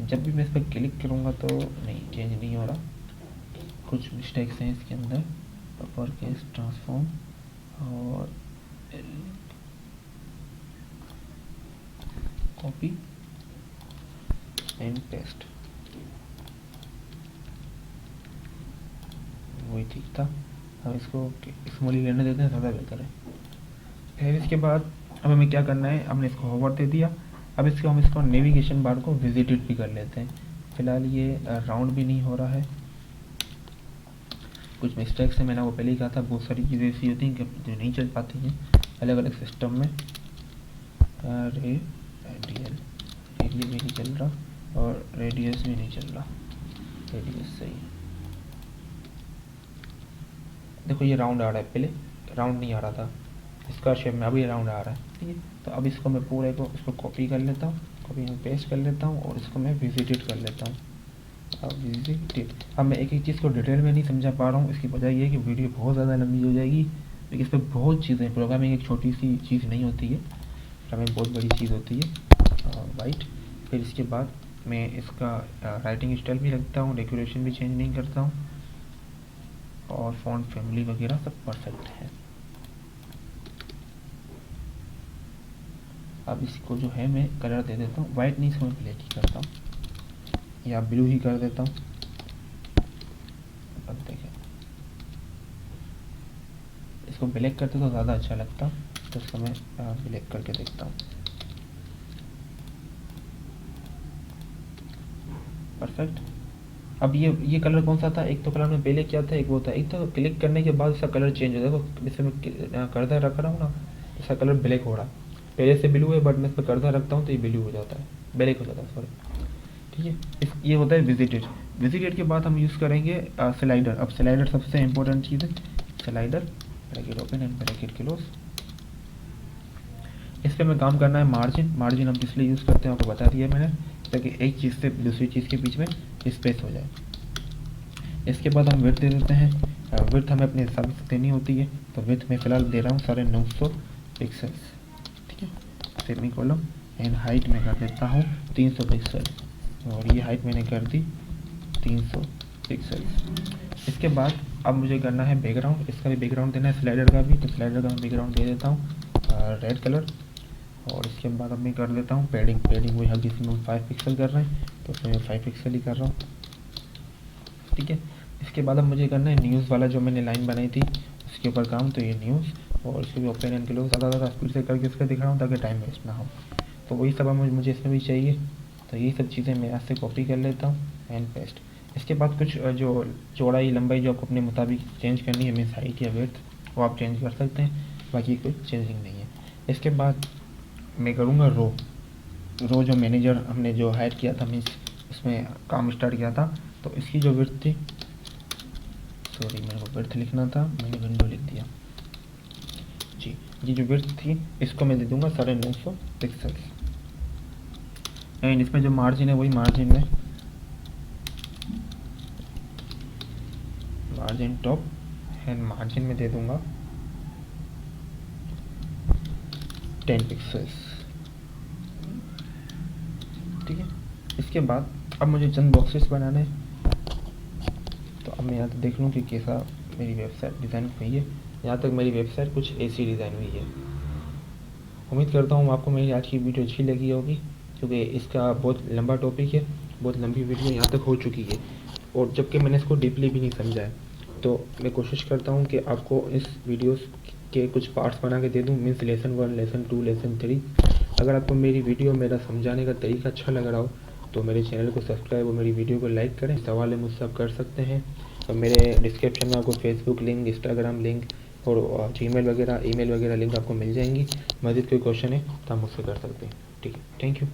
जब भी मैं इस पर क्लिक करूँगा तो नहीं, चेंज नहीं हो रहा, कुछ मिस्टेक्स हैं इसके अंदर। अपर केस ट्रांसफॉर्म और कॉपी एंड पेस्ट, वही ठीक था। अब इसको स्मॉल ही लेने देते हैं, ज़्यादा बेहतर है। फिर इसके बाद अब हमें क्या करना है, हमने इसको होवर दे दिया। अब इसको हम इसको नेविगेशन बार को विजिटेड भी कर लेते हैं। फिलहाल ये राउंड भी नहीं हो रहा है, कुछ मिस्टेक्स है, मैंने वो पहले ही कहा था। बहुत सारी चीज़ें ऐसी होती हैं कि जो नहीं चल पाती हैं अलग अलग सिस्टम में। रेडियल भी नहीं चल रहा और रेडियस भी नहीं चल रहा, रेडियस सही है। देखो ये राउंड आ रहा है, पहले राउंड नहीं आ रहा था इसका शेप में, अभी राउंड आ रहा है, ठीक है। तो अब इसको मैं पूरे को इसको कॉपी कर लेता हूँ, कॉपी में पेस्ट कर लेता हूँ और इसको मैं विजिटेड कर लेता हूँ। अब विजिटेड, अब मैं एक एक चीज़ को डिटेल में नहीं समझा पा रहा हूँ, इसकी वजह ये है कि वीडियो बहुत ज़्यादा लंबी हो जाएगी, क्योंकि इस पर बहुत चीज़ें, प्रोग्रामिंग एक छोटी सी चीज़ नहीं होती है, प्रोग्रामिंग बहुत बड़ी चीज़ होती है। वाइट, फिर इसके बाद मैं इसका राइटिंग स्टाइल भी रखता हूँ, डेकोरेशन भी चेंज नहीं करता हूँ, और फॉन्ट फैमिली वगैरह सब परफेक्ट है। अब इसको जो है मैं कलर दे देता हूँ, वाइट नहीं, इसको मैं ब्लैक ही करता हूँ या ब्लू ही कर देता हूँ। अब देखें, इसको ब्लैक करते तो ज़्यादा अच्छा लगता, तो इसको मैं ब्लैक करके देखता हूँ। परफेक्ट। अब ये कलर कौन सा था, एक तो कलर में पहले क्या था, एक वो था, एक तो क्लिक करने के बाद इसका कलर चेंज हो, देखो जैसे मैं कर्सर रख रहा हूँ ना, इसका कलर ब्लैक हो रहा है, पहले से ब्लू है, बट मैं इस पर कर्सर रखता हूँ तो ये ब्लू हो जाता है, ब्लैक हो जाता है, सॉरी, ठीक है। ये होता है विजिटेड के बाद हम यूज़ करेंगे स्लाइडर। अब स्लाइडर सबसे इंपॉर्टेंट चीज़ है, slider, bracket open and bracket close. इस पर मैं काम करना है मार्जिन हम इसलिए यूज़ करते हैं आपको बता दिया मैंने, ताकि एक चीज़ से दूसरी चीज़ के बीच में स्पेस हो जाए। इसके बाद हम विड्थ दे देते हैं, विड्थ हमें अपने हिसाब से देनी होती है, तो विड्थ में फ़िलहाल दे रहा हूँ 950 पिक्सल्स, ठीक है, सेमीकोलन। एंड हाइट में कर देता हूँ 300 पिक्सल, और ये हाइट मैंने कर दी 300 पिक्सल्स। इसके बाद अब मुझे करना है बैकग्राउंड, इसका भी बैकग्राउंड देना है, स्लाइडर का भी, तो स्लाइडर का मैं बैकग्राउंड दे देता हूँ रेड कलर। और इसके बाद अब मैं कर देता हूँ पैडिंग वही हल्की सी, में 5 पिक्सल कर रहे हैं तो उसमें मैं 5 पिक्सल ही कर रहा हूँ, ठीक है। इसके बाद अब मुझे करना है न्यूज़ वाला जो मैंने लाइन बनाई थी उसके ऊपर काम, तो ये न्यूज़, और इसको भी ओपन एंड क्लोज ज़्यादा स्पीड से करके इसका दिख रहा हूँ ताकि टाइम वेस्ट ना हो। तो वही सब मुझे इसमें भी चाहिए, तो यही सब चीज़ें मैं यहाँ से कॉपी कर लेता हूँ एंड पेस्ट। इसके बाद कुछ जो चौड़ाई लंबाई जो आपको अपने मुताबिक चेंज करनी है, मीन्स हाइट या विड्थ, वो आप चेंज कर सकते हैं, बाकी कोई चेंजिंग नहीं है। इसके बाद मैं करूँगा रो जो मैनेजर हमने जो हायर किया था, मीन्स उसमें काम स्टार्ट किया था, तो इसकी जो विड्थ थी, सॉरी मेरे को विड्थ लिखना था, मैंने विंडो लिख दिया जी, ये जो विड्थ थी इसको मैं दे दूँगा 950 पिक्सल्स। एंड इसमें जो मार्जिन है वही मार्जिन में, मार्जिन टॉप एंड मार्जिन में दे दूँगा 10 पिक्सल्स, ठीक है। इसके बाद अब मुझे चंद बॉक्सेस बनाने हैं, तो अब मैं यहाँ तक देख लूँ कि कैसा मेरी वेबसाइट डिज़ाइन हुई है। यहाँ तक मेरी वेबसाइट कुछ ऐसी डिज़ाइन हुई है। उम्मीद करता हूँ आपको मेरी आज की वीडियो अच्छी लगी होगी, क्योंकि इसका बहुत लंबा टॉपिक है, बहुत लंबी वीडियो यहाँ तक हो चुकी है, और जबकि मैंने इसको डीपली भी नहीं समझा है, तो मैं कोशिश करता हूँ कि आपको इस वीडियोस के कुछ पार्ट्स बना के दे दूँ, मीन्स लेसन 1, लेसन 2, लेसन 3। अगर आपको मेरी वीडियो, मेरा समझाने का तरीका अच्छा लग रहा हो तो मेरे चैनल को सब्सक्राइब और मेरी वीडियो को लाइक करें। सवाल है मुझसे आप कर सकते हैं। और मेरे डिस्क्रिप्शन में आपको फेसबुक लिंक, इंस्टाग्राम लिंक और जीमेल वगैरह, ईमेल वगैरह लिंक आपको मिल जाएंगी। मज़ीद कोई क्वेश्चन है तो आप मुझसे कर सकते हैं। ठीक है, थैंक यू।